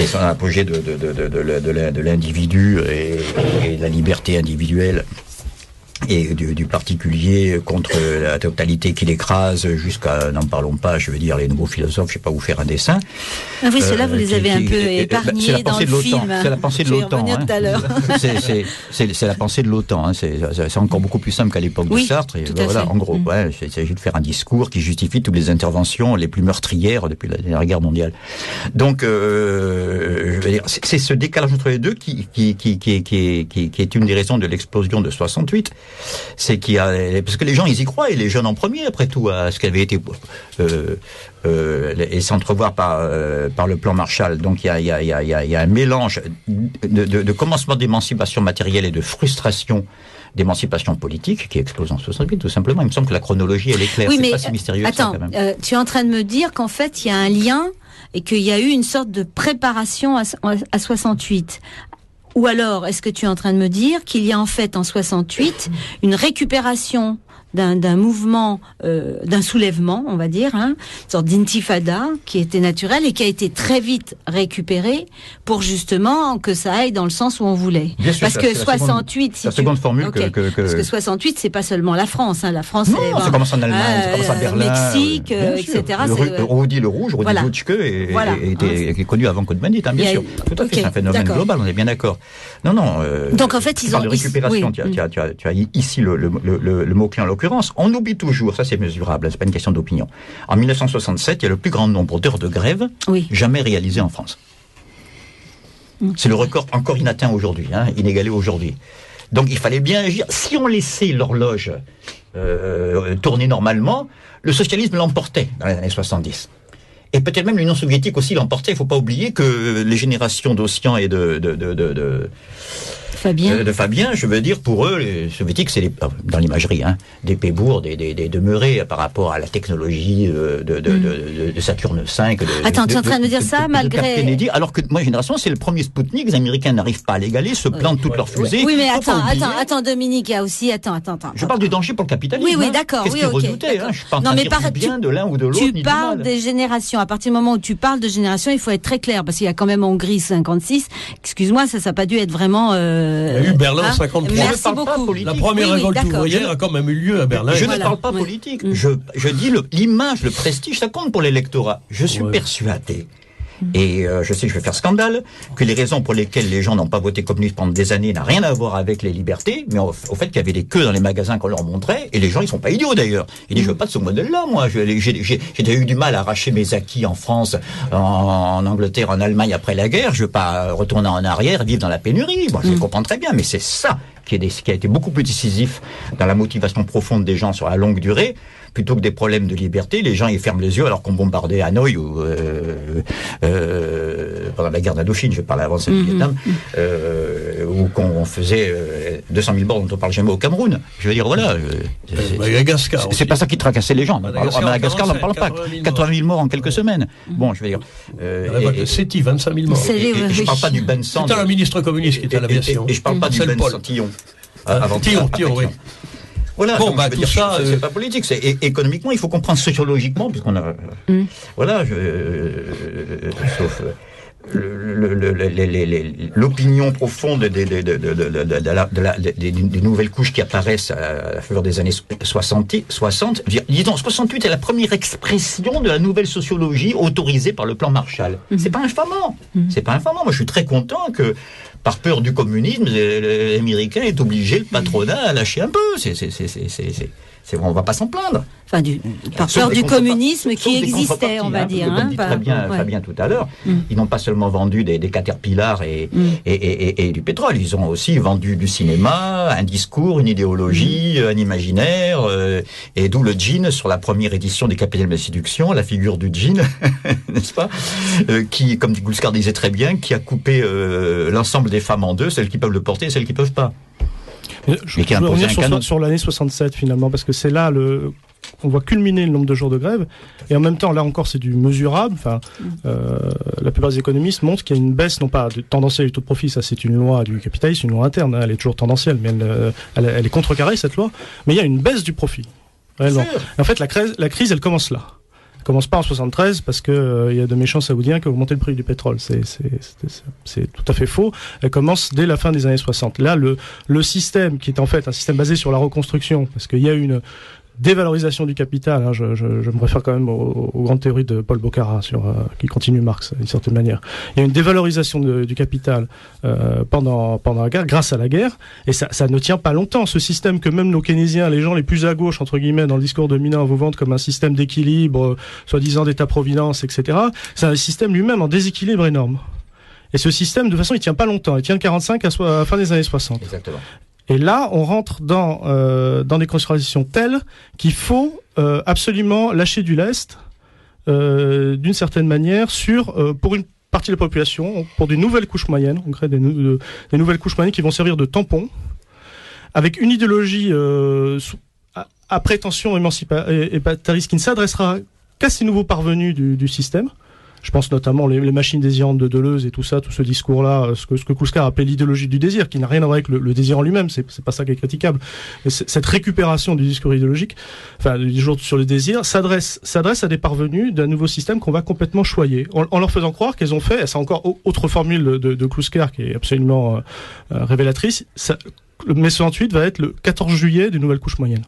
son apogée de l'individu et de la liberté individuelle, et du particulier contre la totalité qui l'écrase, jusqu'à, n'en parlons pas, je veux dire, les nouveaux philosophes, je ne vais pas vous faire un dessin. Ah oui, ceux-là, vous les avez un peu épargnés dans le film. C'est la pensée de l'OTAN. C'est la pensée de l'OTAN. C'est encore beaucoup plus simple qu'à l'époque de Sartre. Et voilà, en gros, il s'agit de faire un discours qui justifie toutes les interventions les plus meurtrières depuis la dernière guerre mondiale. Donc, je veux dire, c'est ce décalage entre les deux qui est une des raisons de l'explosion de 68. C'est qu'il y a, parce que les gens ils y croient, et les jeunes en premier après tout, à ce qui avait été laissé entrevoir par le plan Marshall. Donc il y a un mélange de commencement d'émancipation matérielle et de frustration d'émancipation politique qui explose en 68, tout simplement. Il me semble que la chronologie elle est claire, c'est pas si mystérieux que ça quand même. Tu es en train de me dire qu'en fait il y a un lien et qu'il y a eu une sorte de préparation à 68. Ou alors, est-ce que tu es en train de me dire qu'il y a en fait en 68 une récupération d'un mouvement, d'un soulèvement, on va dire, une sorte d'intifada qui était naturel et qui a été très vite récupéré pour justement que ça aille dans le sens où on voulait. Bien sûr, parce que 68, la seconde formule parce que 68, c'est pas seulement la France, la France. Non, ça commence en Allemagne, ça commence à Berlin, Mexique, etc. Rudi le Rouge, Rudi Lutschke est connu avant Cohn-Bendit, bien sûr. Tout à fait, c'est un phénomène global, on est bien d'accord. Non. Donc en fait, ils ont de récupération. Tu as ici le mot clé en l'occurrence. On oublie toujours, ça c'est mesurable, c'est pas une question d'opinion. En 1967, il y a le plus grand nombre d'heures de grève jamais réalisées en France. C'est le record encore inatteint aujourd'hui, inégalé aujourd'hui. Donc il fallait bien agir. Si on laissait l'horloge tourner normalement, le socialisme l'emportait dans les années 70. Et peut-être même l'Union soviétique aussi l'emportait. Il ne faut pas oublier que les générations d'Ossian et de Fabien, je veux dire, pour eux, les soviétiques, c'est dans l'imagerie, des Pébourgs, des demeurés par rapport à la technologie de Saturne V. Attends, tu es en train de me dire ça malgré Kennedy, alors que ma génération, c'est le premier Spoutnik, les Américains n'arrivent pas à l'égaler, se plantent toutes leurs fusées. Oui, mais attends, Dominique, il y a aussi, attends. Je parle du danger pour le capitalisme. Oui, d'accord. Qu'est-ce qu'ils redoutaient, je suis pas en train de dire bien de l'un ou de l'autre. Tu parles des générations. À partir du moment où tu parles de génération, il faut être très clair, parce qu'il y a quand même Hongrie 56. Excuse-moi, ça n'a pas dû être vraiment. Il y a eu Berlin en 53. Merci beaucoup. La première révolte ouvrière a quand même eu lieu à Berlin. Je ne parle pas politique. Je dis l'image, le prestige, ça compte pour l'électorat. Je suis persuadé. Et je sais que je vais faire scandale, que les raisons pour lesquelles les gens n'ont pas voté communiste pendant des années n'a rien à voir avec les libertés, mais au fait qu'il y avait des queues dans les magasins qu'on leur montrait, et les gens ils sont pas idiots d'ailleurs. Ils disent je veux pas de ce modèle-là, moi. J'ai déjà eu du mal à arracher mes acquis en France, en Angleterre, en Allemagne après la guerre. Je veux pas retourner en arrière, vivre dans la pénurie. Bon, je comprends très bien, mais c'est ça qui a été beaucoup plus décisif dans la motivation profonde des gens sur la longue durée, plutôt que des problèmes de liberté. Les gens, ils ferment les yeux alors qu'on bombardait Hanoï ou pendant la guerre d'Indochine, je parle avant celle du Vietnam, ou qu'on faisait 200 000 morts dont on parle jamais au Cameroun. Je veux dire, voilà. Madagascar. C'est pas ça qui tracassait les gens. Madagascar, on n'en parle pas. 80 000 morts en quelques semaines. Bon, je veux dire. Séti, 25 000 morts. Et je parle pas du Ben Sand. C'était un ministre communiste qui était à l'aviation. Et je parle pas du Ben Santillon. Tillon, oui. Voilà, bon, bah, tout ça, c'est pas politique, c'est économiquement, il faut comprendre sociologiquement, puisqu'on a, voilà, sauf l'opinion profonde des nouvelles couches qui apparaissent à la faveur des années 60. Disons, 68 est la première expression de la nouvelle sociologie autorisée par le plan Marshall. C'est pas infamant. C'est pas infamant. Moi, je suis très content que, par peur du communisme, l'Américain est obligé, le patronat, à lâcher un peu. On va pas s'en plaindre. Enfin, par peur du communisme qui existait, on va dire. Comme dit très bien Fabien tout à l'heure, ils n'ont pas seulement vendu des Caterpillar et du pétrole, ils ont aussi vendu du cinéma, un discours, une idéologie, un imaginaire, et d'où le djinn sur la première édition des Capitalismes de la séduction, la figure du djinn, n'est-ce pas, qui, comme Gluskar disait très bien, qui a coupé l'ensemble des femmes en deux, celles qui peuvent le porter et celles qui peuvent pas. Je veux revenir sur l'année 67 finalement, parce que c'est là on voit culminer le nombre de jours de grève, et en même temps, là encore, c'est du mesurable. Enfin, la plupart des économistes montrent qu'il y a une baisse, non pas tendancielle du taux de profit, ça c'est une loi du capitalisme, une loi interne, elle est toujours tendancielle, mais elle est contrecarrée, cette loi, mais il y a une baisse du profit, réellement. Et en fait, la crise, elle commence là. Elle commence pas en 73 parce que y a de méchants saoudiens qui ont augmenté le prix du pétrole. C'est tout à fait faux. Elle commence dès la fin des années 60. Là, le système qui est en fait un système basé sur la reconstruction, parce qu'il y a une dévalorisation du capital, hein, je me réfère quand même aux grandes théories de Paul Boccara qui continue Marx d'une certaine manière. Il y a une dévalorisation du capital pendant la guerre, grâce à la guerre, et ça ne tient pas longtemps. Ce système que même nos keynésiens, les gens les plus à gauche entre guillemets dans le discours dominant, vous vendent comme un système d'équilibre, soi-disant d'État-providence, etc. C'est un système lui-même en déséquilibre énorme. Et ce système, de toute façon, il tient pas longtemps. Il tient de 45 à la fin des années 60. Exactement. Et là, on rentre dans des considérations telles qu'il faut absolument lâcher du lest, d'une certaine manière, pour une partie de la population, pour des nouvelles couches moyennes. On crée des nouvelles couches moyennes qui vont servir de tampons, avec une idéologie à prétention émancipatrice qui ne s'adressera qu'à ces nouveaux parvenus du système. Je pense notamment les machines désirantes de Deleuze et tout ça, tout ce discours-là, ce que Kouskar appelait l'idéologie du désir, qui n'a rien à voir avec le désir en lui-même, c'est pas ça qui est critiquable. Mais cette récupération du discours idéologique, enfin, du discours sur le désir, s'adresse à des parvenus d'un nouveau système qu'on va complètement choyer, en leur faisant croire qu'elles ont fait, et c'est encore autre formule de Kouskar qui est absolument révélatrice, le mai 68 va être le 14 juillet des nouvelles couches moyennes.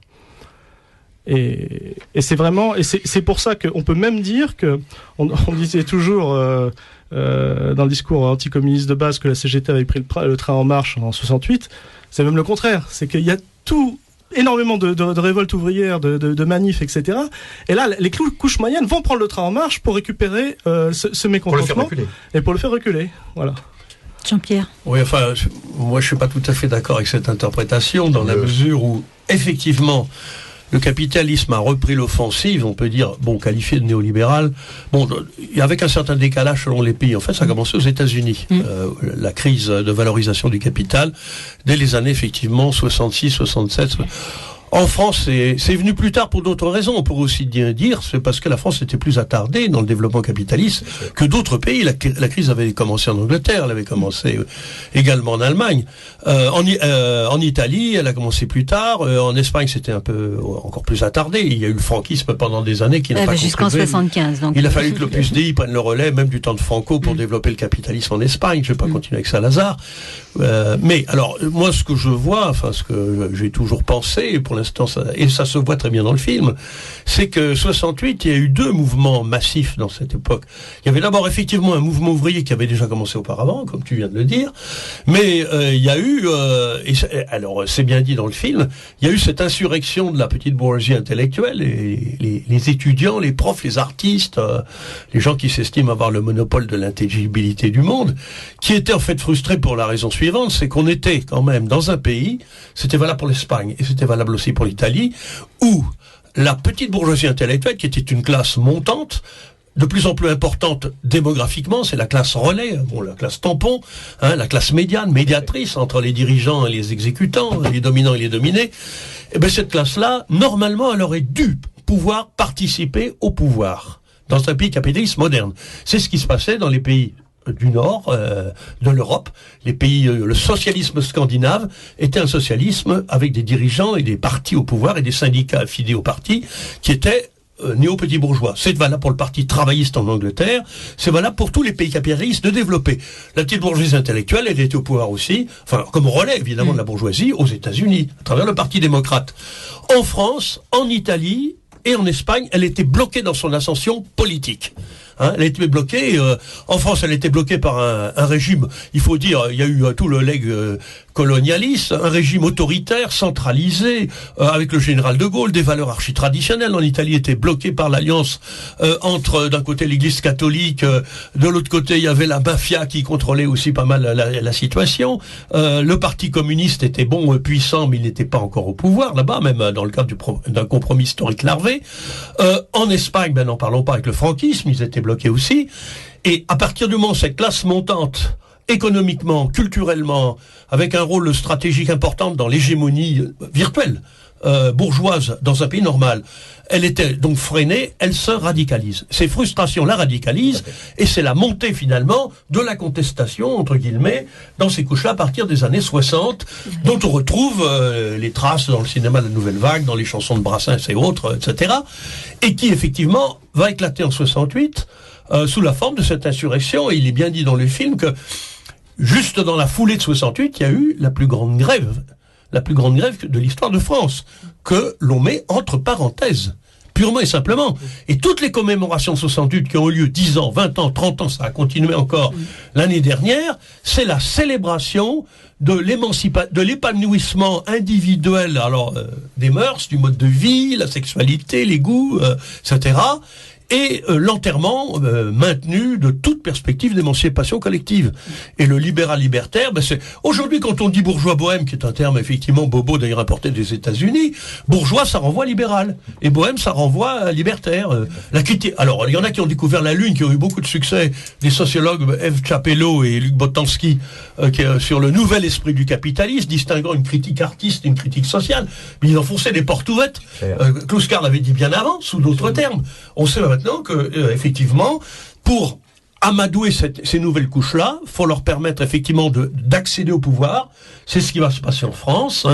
Et c'est vraiment, et c'est pour ça qu'on peut même dire que on disait toujours dans le discours anticommuniste de base que la CGT avait pris le train en marche en 68. C'est même le contraire, c'est qu'il y a énormément de révoltes ouvrières, de manifs, etc. Et là, les couches moyennes vont prendre le train en marche pour récupérer ce mécontentement et pour le faire reculer. Voilà. Jean-Pierre. Oui, enfin, moi je suis pas tout à fait d'accord avec cette interprétation dans la mesure où effectivement le capitalisme a repris l'offensive, on peut dire, qualifié de néolibéral, avec un certain décalage selon les pays. En fait, ça a commencé aux États-Unis, la crise de valorisation du capital, dès les années, effectivement, 66, 67. En France, c'est venu plus tard pour d'autres raisons. On pourrait aussi dire, c'est parce que la France était plus attardée dans le développement capitaliste que d'autres pays. La crise avait commencé en Angleterre, elle avait commencé également en Allemagne. En Italie, elle a commencé plus tard. En Espagne, c'était un peu encore plus attardé. Il y a eu le franquisme pendant des années qui n'a pas contribué. Jusqu'en 75. Donc. Il a fallu que l'Opus Dei prenne le relais, même du temps de Franco, pour développer le capitalisme en Espagne. Je ne vais pas continuer avec Salazar. Mais alors, moi, ce que je vois, enfin, ce que j'ai toujours pensé, pour l'instant, et ça se voit très bien dans le film, c'est que 68, il y a eu deux mouvements massifs dans cette époque. Il y avait d'abord effectivement un mouvement ouvrier qui avait déjà commencé auparavant, comme tu viens de le dire, mais il y a eu, alors c'est bien dit dans le film, il y a eu cette insurrection de la petite bourgeoisie intellectuelle, et les étudiants, les profs, les artistes, les gens qui s'estiment avoir le monopole de l'intelligibilité du monde, qui étaient en fait frustrés pour la raison suivante. suivante, c'est qu'on était quand même dans un pays, c'était valable pour l'Espagne et c'était valable aussi pour l'Italie, où la petite bourgeoisie intellectuelle, qui était une classe montante, de plus en plus importante démographiquement, c'est la classe relais, la classe tampon, la classe médiane, médiatrice entre les dirigeants et les exécutants, les dominants et les dominés. Et bien cette classe-là, normalement, elle aurait dû pouvoir participer au pouvoir dans un pays capitaliste moderne. C'est ce qui se passait dans les pays du nord de l'Europe. Les pays, le socialisme scandinave était un socialisme avec des dirigeants et des partis au pouvoir et des syndicats affiliés aux partis qui étaient néo-petits bourgeois. C'est valable pour le parti travailliste en Angleterre, c'est valable pour tous les pays capitalistes de développer. La petite bourgeoisie intellectuelle, elle était au pouvoir aussi, enfin comme relais évidemment de la bourgeoisie, aux États-Unis, à travers le Parti démocrate. En France, en Italie et en Espagne, elle était bloquée dans son ascension politique. Elle a été bloquée. En France, elle a été bloquée par un régime. Il faut dire, il y a eu tout le legs colonialiste, un régime autoritaire, centralisé, avec le général de Gaulle, des valeurs archi-traditionnelles. En Italie, était bloqué par l'alliance entre, d'un côté, l'Église catholique, de l'autre côté, il y avait la mafia qui contrôlait aussi pas mal la situation. Le Parti communiste était puissant, mais il n'était pas encore au pouvoir là-bas, même dans le cadre d'un compromis historique larvé. En Espagne, n'en parlons pas, avec le franquisme, ils étaient bloqués aussi. Et à partir du moment où cette classe montante, économiquement, culturellement, avec un rôle stratégique important dans l'hégémonie virtuelle bourgeoise dans un pays normal, elle était donc freinée, elle se radicalise. Ces frustrations la radicalisent, et c'est la montée finalement de la contestation, entre guillemets, dans ces couches-là à partir des années 60, dont on retrouve les traces dans le cinéma de la Nouvelle Vague, dans les chansons de Brassens et autres, etc., et qui effectivement va éclater en 68 sous la forme de cette insurrection. Et il est bien dit dans le film que juste dans la foulée de 68, il y a eu la plus grande grève de l'histoire de France, que l'on met entre parenthèses, purement et simplement. Et toutes les commémorations de 68 qui ont eu lieu 10 ans, 20 ans, 30 ans, ça a continué encore l'année dernière, c'est la célébration de l'épanouissement individuel, des mœurs, du mode de vie, la sexualité, les goûts, etc., et l'enterrement maintenu de toute perspective d'émancipation collective. Et le libéral libertaire, c'est aujourd'hui quand on dit bourgeois bohème, qui est un terme effectivement bobo d'ailleurs importé des États-Unis, bourgeois ça renvoie à libéral et bohème ça renvoie à libertaire. Alors il y en a qui ont découvert la lune, qui ont eu beaucoup de succès, des sociologues Eve Chapello et Luc Boltanski, sur le nouvel esprit du capitalisme, distinguant une critique artiste et une critique sociale, mais ils enfonçaient des portes ouvertes. Kluskar l'avait dit bien avant, sous d'autres termes. On sait maintenant que, effectivement, pour amadouer ces nouvelles couches-là, faut leur permettre effectivement d'accéder au pouvoir. C'est ce qui va se passer en France,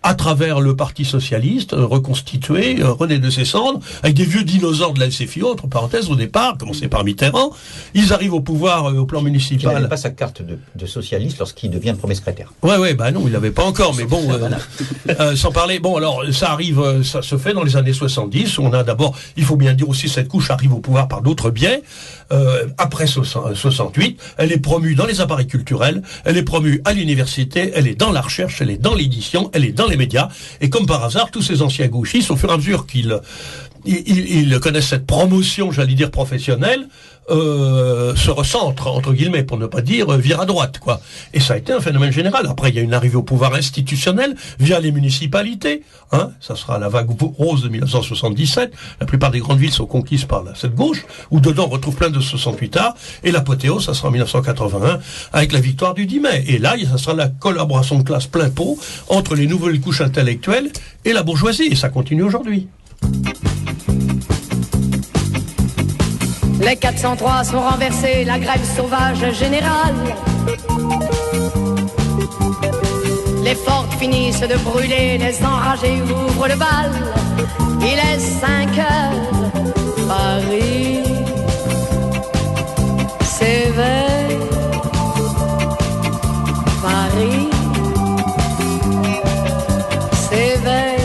à travers le Parti socialiste reconstitué, rené de ses cendres, avec des vieux dinosaures de la SFIO, entre parenthèses, au départ, commencé par Mitterrand. Ils arrivent au pouvoir au plan municipal. Il n'avait pas sa carte de socialiste lorsqu'il devient premier secrétaire. Ouais, non, il l'avait pas encore, mais bon, sans parler. Bon, alors, ça arrive, ça se fait dans les années 70. On a d'abord, il faut bien dire aussi, cette couche arrive au pouvoir par d'autres biais. Après 68, elle est promue dans les appareils culturels, elle est promue à l'université, elle est dans la recherche, elle est dans l'édition, elle est dans les médias. Et comme par hasard, tous ces anciens gauchistes, au fur et à mesure qu'ils connaissent cette promotion, j'allais dire professionnelle, se recentrent, entre guillemets, pour ne pas dire vire à droite, quoi. Et ça a été un phénomène général. Après, il y a une arrivée au pouvoir institutionnel via les municipalités. Ça sera la vague rose de 1977. La plupart des grandes villes sont conquises par cette gauche, où dedans on retrouve plein de 68A. Et l'apothéose, ça sera en 1981, avec la victoire du 10 mai. Et là, ça sera la collaboration de classe plein pot entre les nouvelles couches intellectuelles et la bourgeoisie. Et ça continue aujourd'hui. Les 403 sont renversés, la grève sauvage générale. Les fortes finissent de brûler, les enragés ouvrent le bal. Il est 5 heures, Paris s'éveille. Paris s'éveille.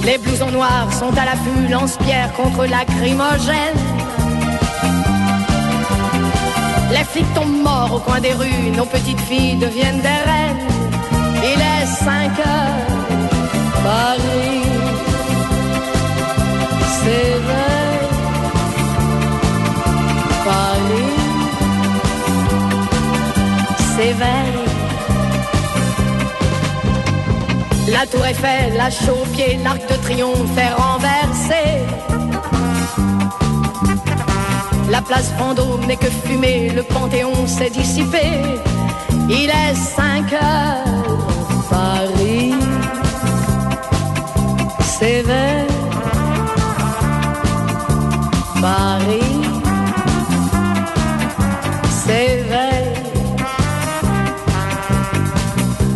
Les blousons noirs sont à l'affût, lance-pierre contre lacrymogène. Les flics tombent morts au coin des rues, nos petites filles deviennent des reines. Il est 5 heures, Paris s'éveille. Paris s'éveille. La tour Eiffel, la Chaux-Pied, l'Arc de Triomphe est renversé. La place Vendôme n'est que fumée, le Panthéon s'est dissipé. Il est 5 heures, Paris s'éveille. Paris s'éveille.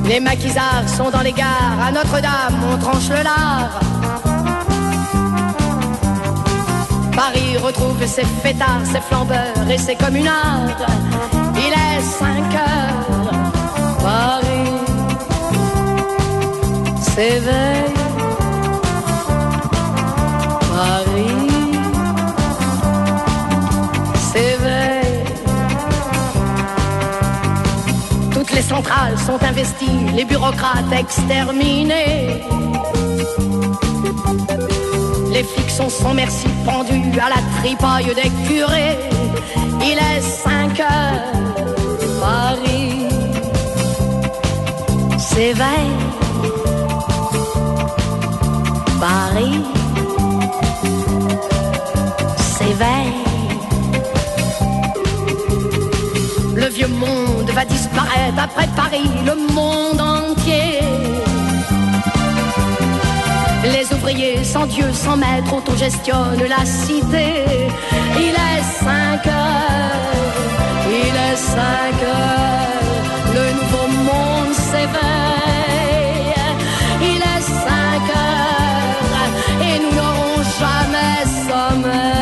Les maquisards sont dans les gares, à Notre-Dame on tranche le lard. Paris retrouve ses fêtards, ses flambeurs et ses communards. Il est 5 heures, Paris s'éveille. Paris s'éveille. Toutes les centrales sont investies, les bureaucrates exterminés. Les flics sont sans merci pendus à la tripaille des curés. Il est 5 heures, Paris s'éveille. Paris s'éveille. Le vieux monde va disparaître après Paris, le monde entier. Les ouvriers sans Dieu, sans maître, autogestionnent la cité. Il est 5 heures, il est 5 heures, le nouveau monde s'éveille. Il est 5 heures et nous n'aurons jamais sommeil.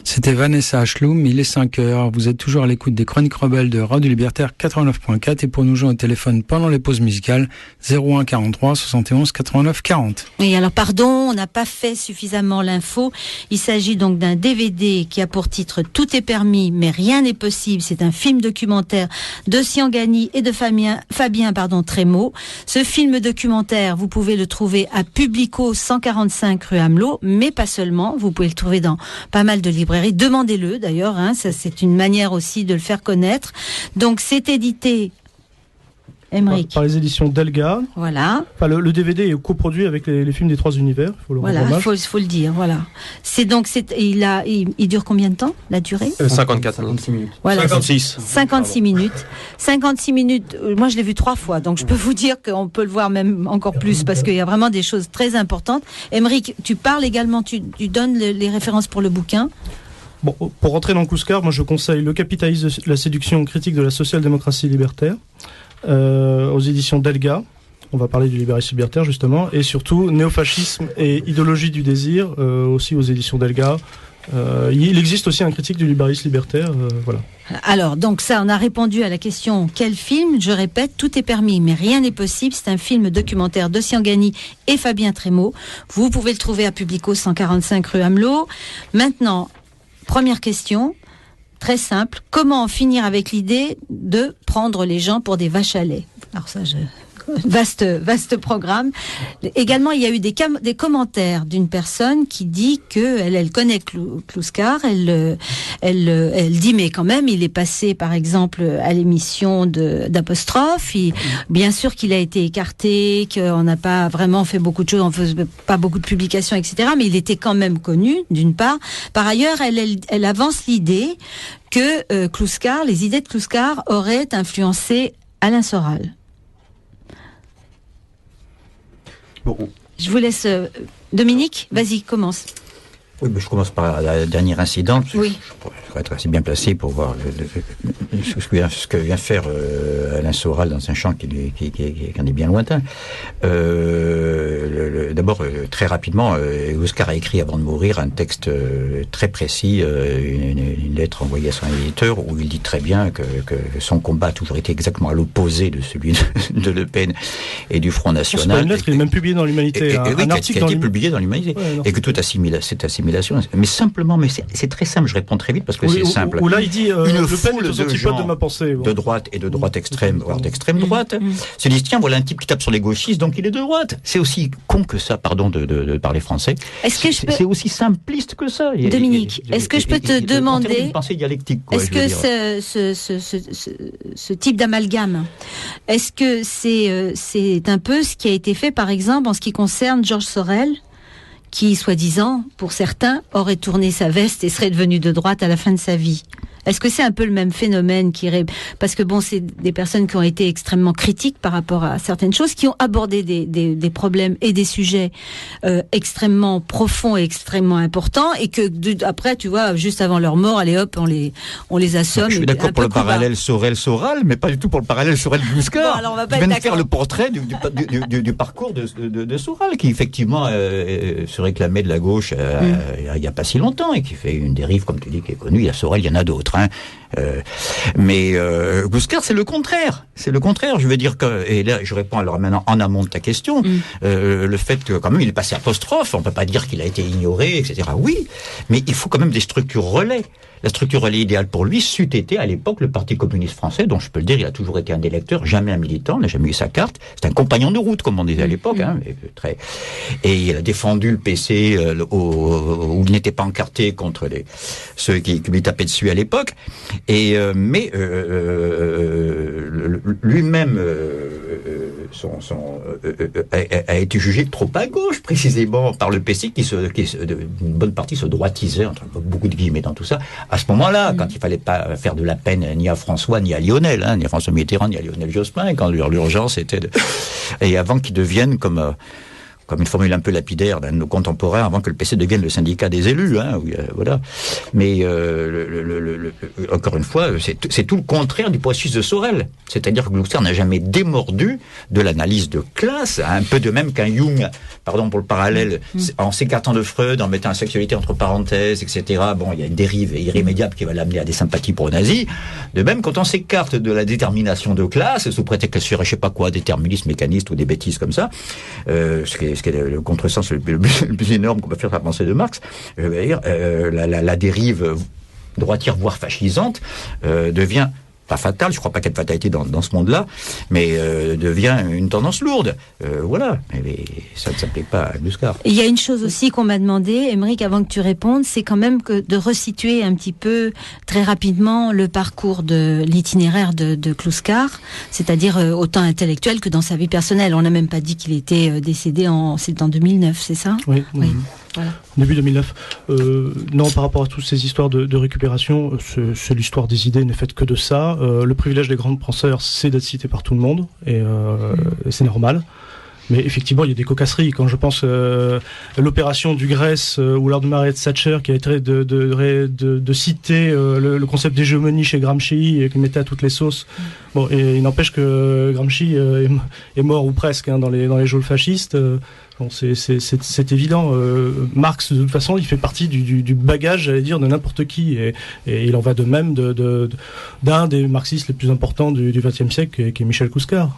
C'était Vanessa Ashloum, il est 5 heures. Vous êtes toujours à l'écoute des Chroniques Rebelles de Radio Libertaire 89.4 et pour nous joindre au téléphone pendant les pauses musicales, 01 43 71 89 40. Et alors pardon, on n'a pas fait suffisamment l'info. Il s'agit donc d'un DVD qui a pour titre Tout est permis mais rien n'est possible. C'est un film documentaire de Siangani et de Fabien Trémaux. Ce film documentaire, vous pouvez le trouver à Publico 145 rue Amelot, mais pas seulement. Vous pouvez le trouver dans pas mal de librairies. Demandez-le d'ailleurs, hein, ça c'est une manière aussi de le faire connaître. Donc c'est édité, Émeric, par les éditions Delga. Voilà. Enfin, le DVD est coproduit avec les films des 3 univers. Voilà, faut le dire. Voilà. C'est donc il dure combien de temps la durée? 56 minutes. Voilà. 56 minutes. 56 minutes. Moi je l'ai vu 3 fois, donc je peux vous dire qu'on peut le voir même encore plus parce qu'il y a vraiment des choses très importantes. Émeric, tu parles également, tu donnes les références pour le bouquin. Bon, pour rentrer dans Clouscar, moi je conseille Le capitalisme de la séduction, critique de la social-démocratie libertaire, aux éditions Delga. On va parler du libéralisme libertaire justement, et surtout Néofascisme et idéologie du désir, aussi aux éditions Delga. Il existe aussi un critique du libéralisme libertaire, voilà. Alors, donc ça, on a répondu à la question quel film? Je répète, Tout est permis, mais rien n'est possible. C'est un film documentaire de Siangani et Fabien Trémaux. Vous pouvez le trouver à Publico 145 rue Amelot. Maintenant, première question, très simple. Comment en finir avec l'idée de prendre les gens pour des vaches à lait? Alors ça, vaste programme. Également, il y a eu des commentaires d'une personne qui dit que elle connaît Clouscar. Elle dit mais quand même, il est passé par exemple à l'émission d'Apostrophe. Bien sûr qu'il a été écarté, qu'on n'a pas vraiment fait beaucoup de choses, on faisait pas beaucoup de publications, etc. Mais il était quand même connu, d'une part. Par ailleurs, elle avance l'idée que Clouscar, les idées de Clouscar auraient influencé Alain Soral. Bon. Je vous laisse. Dominique, vas-y, commence. Oui, mais je commence par la dernière incident. Oui. Je pourrais être assez bien placé pour voir ce que vient faire Alain Soral dans un champ qui en est bien lointain. D'abord, très rapidement, Clouscar a écrit avant de mourir un texte très précis, une lettre envoyée à son éditeur où il dit très bien que son combat a toujours été exactement à l'opposé de celui de Le Pen et du Front National. C'est pas une lettre, il est même publié dans l'Humanité. Un article qui a été publié dans l'Humanité. Ouais, et que toute cette assimilation discrimination. Mais simplement, c'est très simple, je réponds très vite parce que c'est simple. Où là, il dit, une Le foule Pen est aux antipodes de ma pensée. De droite et de droite extrême, voire d'extrême droite, se disent, tiens, voilà un type qui tape sur les gauchistes, donc il est de droite. C'est aussi con que ça, pardon de parler français. C'est aussi simpliste que ça. Dominique, est-ce que je peux te demander, une pensée dialectique, quoi, est-ce que ce type d'amalgame, est-ce que c'est un peu ce qui a été fait, par exemple, en ce qui concerne Georges Sorel, qui, soi-disant, pour certains, aurait tourné sa veste et serait devenu de droite à la fin de sa vie? Est-ce que c'est un peu le même phénomène parce que bon, c'est des personnes qui ont été extrêmement critiques par rapport à certaines choses, qui ont abordé des problèmes et des sujets extrêmement profonds et extrêmement importants, et que après, tu vois, juste avant leur mort, allez hop, on les assomme. Je suis d'accord pour le parallèle Sorel-Soral, mais pas du tout pour le parallèle Sorel-Gluscar. Je viens de faire le portrait du parcours de Soral, qui effectivement se réclamait de la gauche il n'y a pas si longtemps, et qui fait une dérive, comme tu dis, qui est connue. Il y a Sorel, il y en a d'autres. Mais Gluscar, c'est le contraire. C'est le contraire. Je veux dire que, et là, je réponds alors maintenant en amont de ta question, le fait que quand même il est passé apostrophe, on peut pas dire qu'il a été ignoré, etc. Oui, mais il faut quand même des structures relais. La structure relais idéale pour lui c'eût été à l'époque le Parti communiste français, dont je peux le dire, il a toujours été un électeur, jamais un militant, n'a jamais eu sa carte. C'est un compagnon de route, comme on disait à l'époque, et il a défendu le PC où il n'était pas encarté contre ceux qui lui tapaient dessus à l'époque. Et mais lui-même a été jugé trop à gauche, précisément par le PC, qui une bonne partie se droitisait, entre beaucoup de guillemets dans tout ça, à ce moment-là, quand il fallait pas faire de la peine ni à François, ni à Lionel, ni à François Mitterrand, ni à Lionel Jospin, quand l'urgence était et avant qu'ils deviennent comme une formule un peu lapidaire d'un de nos contemporains, avant que le PC devienne le syndicat des élus, voilà. Mais encore une fois, c'est tout le contraire du processus de Sorel. C'est-à-dire que Gluscar n'a jamais démordu de l'analyse de classe, un peu de même qu'un Jung, pardon pour le parallèle, en s'écartant de Freud, en mettant la sexualité entre parenthèses, etc. Bon, il y a une dérive irrémédiable qui va l'amener à des sympathies pro-nazis. De même, quand on s'écarte de la détermination de classe, sous prétexte qu'elle serait, je sais pas quoi, déterministe, mécaniste ou des bêtises comme ça, ce qui est le contresens le plus énorme qu'on peut faire à la pensée de Marx, je veux dire, la dérive droitière, voire fascisante, devient pas fatale, je crois pas qu'il y ait de fatalité dans ce monde-là, mais devient une tendance lourde. Voilà, mais ça ne s'applique pas à Gluscar. Il y a une chose aussi qu'on m'a demandé, Aymeric, avant que tu répondes, c'est quand même de resituer un petit peu, très rapidement, le parcours de l'itinéraire de Gluscar, c'est-à-dire autant intellectuel que dans sa vie personnelle. On n'a même pas dit qu'il était décédé c'est en 2009, c'est ça ? Oui. Voilà. Début 2009. Non, par rapport à toutes ces histoires de récupération, c'est l'histoire des idées n'est faite que de ça. Le privilège des grands penseurs, c'est d'être cité par tout le monde, et c'est normal. Mais effectivement, il y a des cocasseries. Quand je pense l'opération du Grèce ou lors de Margaret Thatcher, qui a été de citer le concept d'hégémonie chez Gramsci et qu'il mettait à toutes les sauces. Bon, et il n'empêche que Gramsci est mort ou presque dans les geôles fascistes. Bon, c'est évident. Marx, de toute façon, il fait partie du bagage, j'allais dire, de n'importe qui, et il en va de même d'un des marxistes les plus importants du XXe siècle, qui est Michel Gluscar.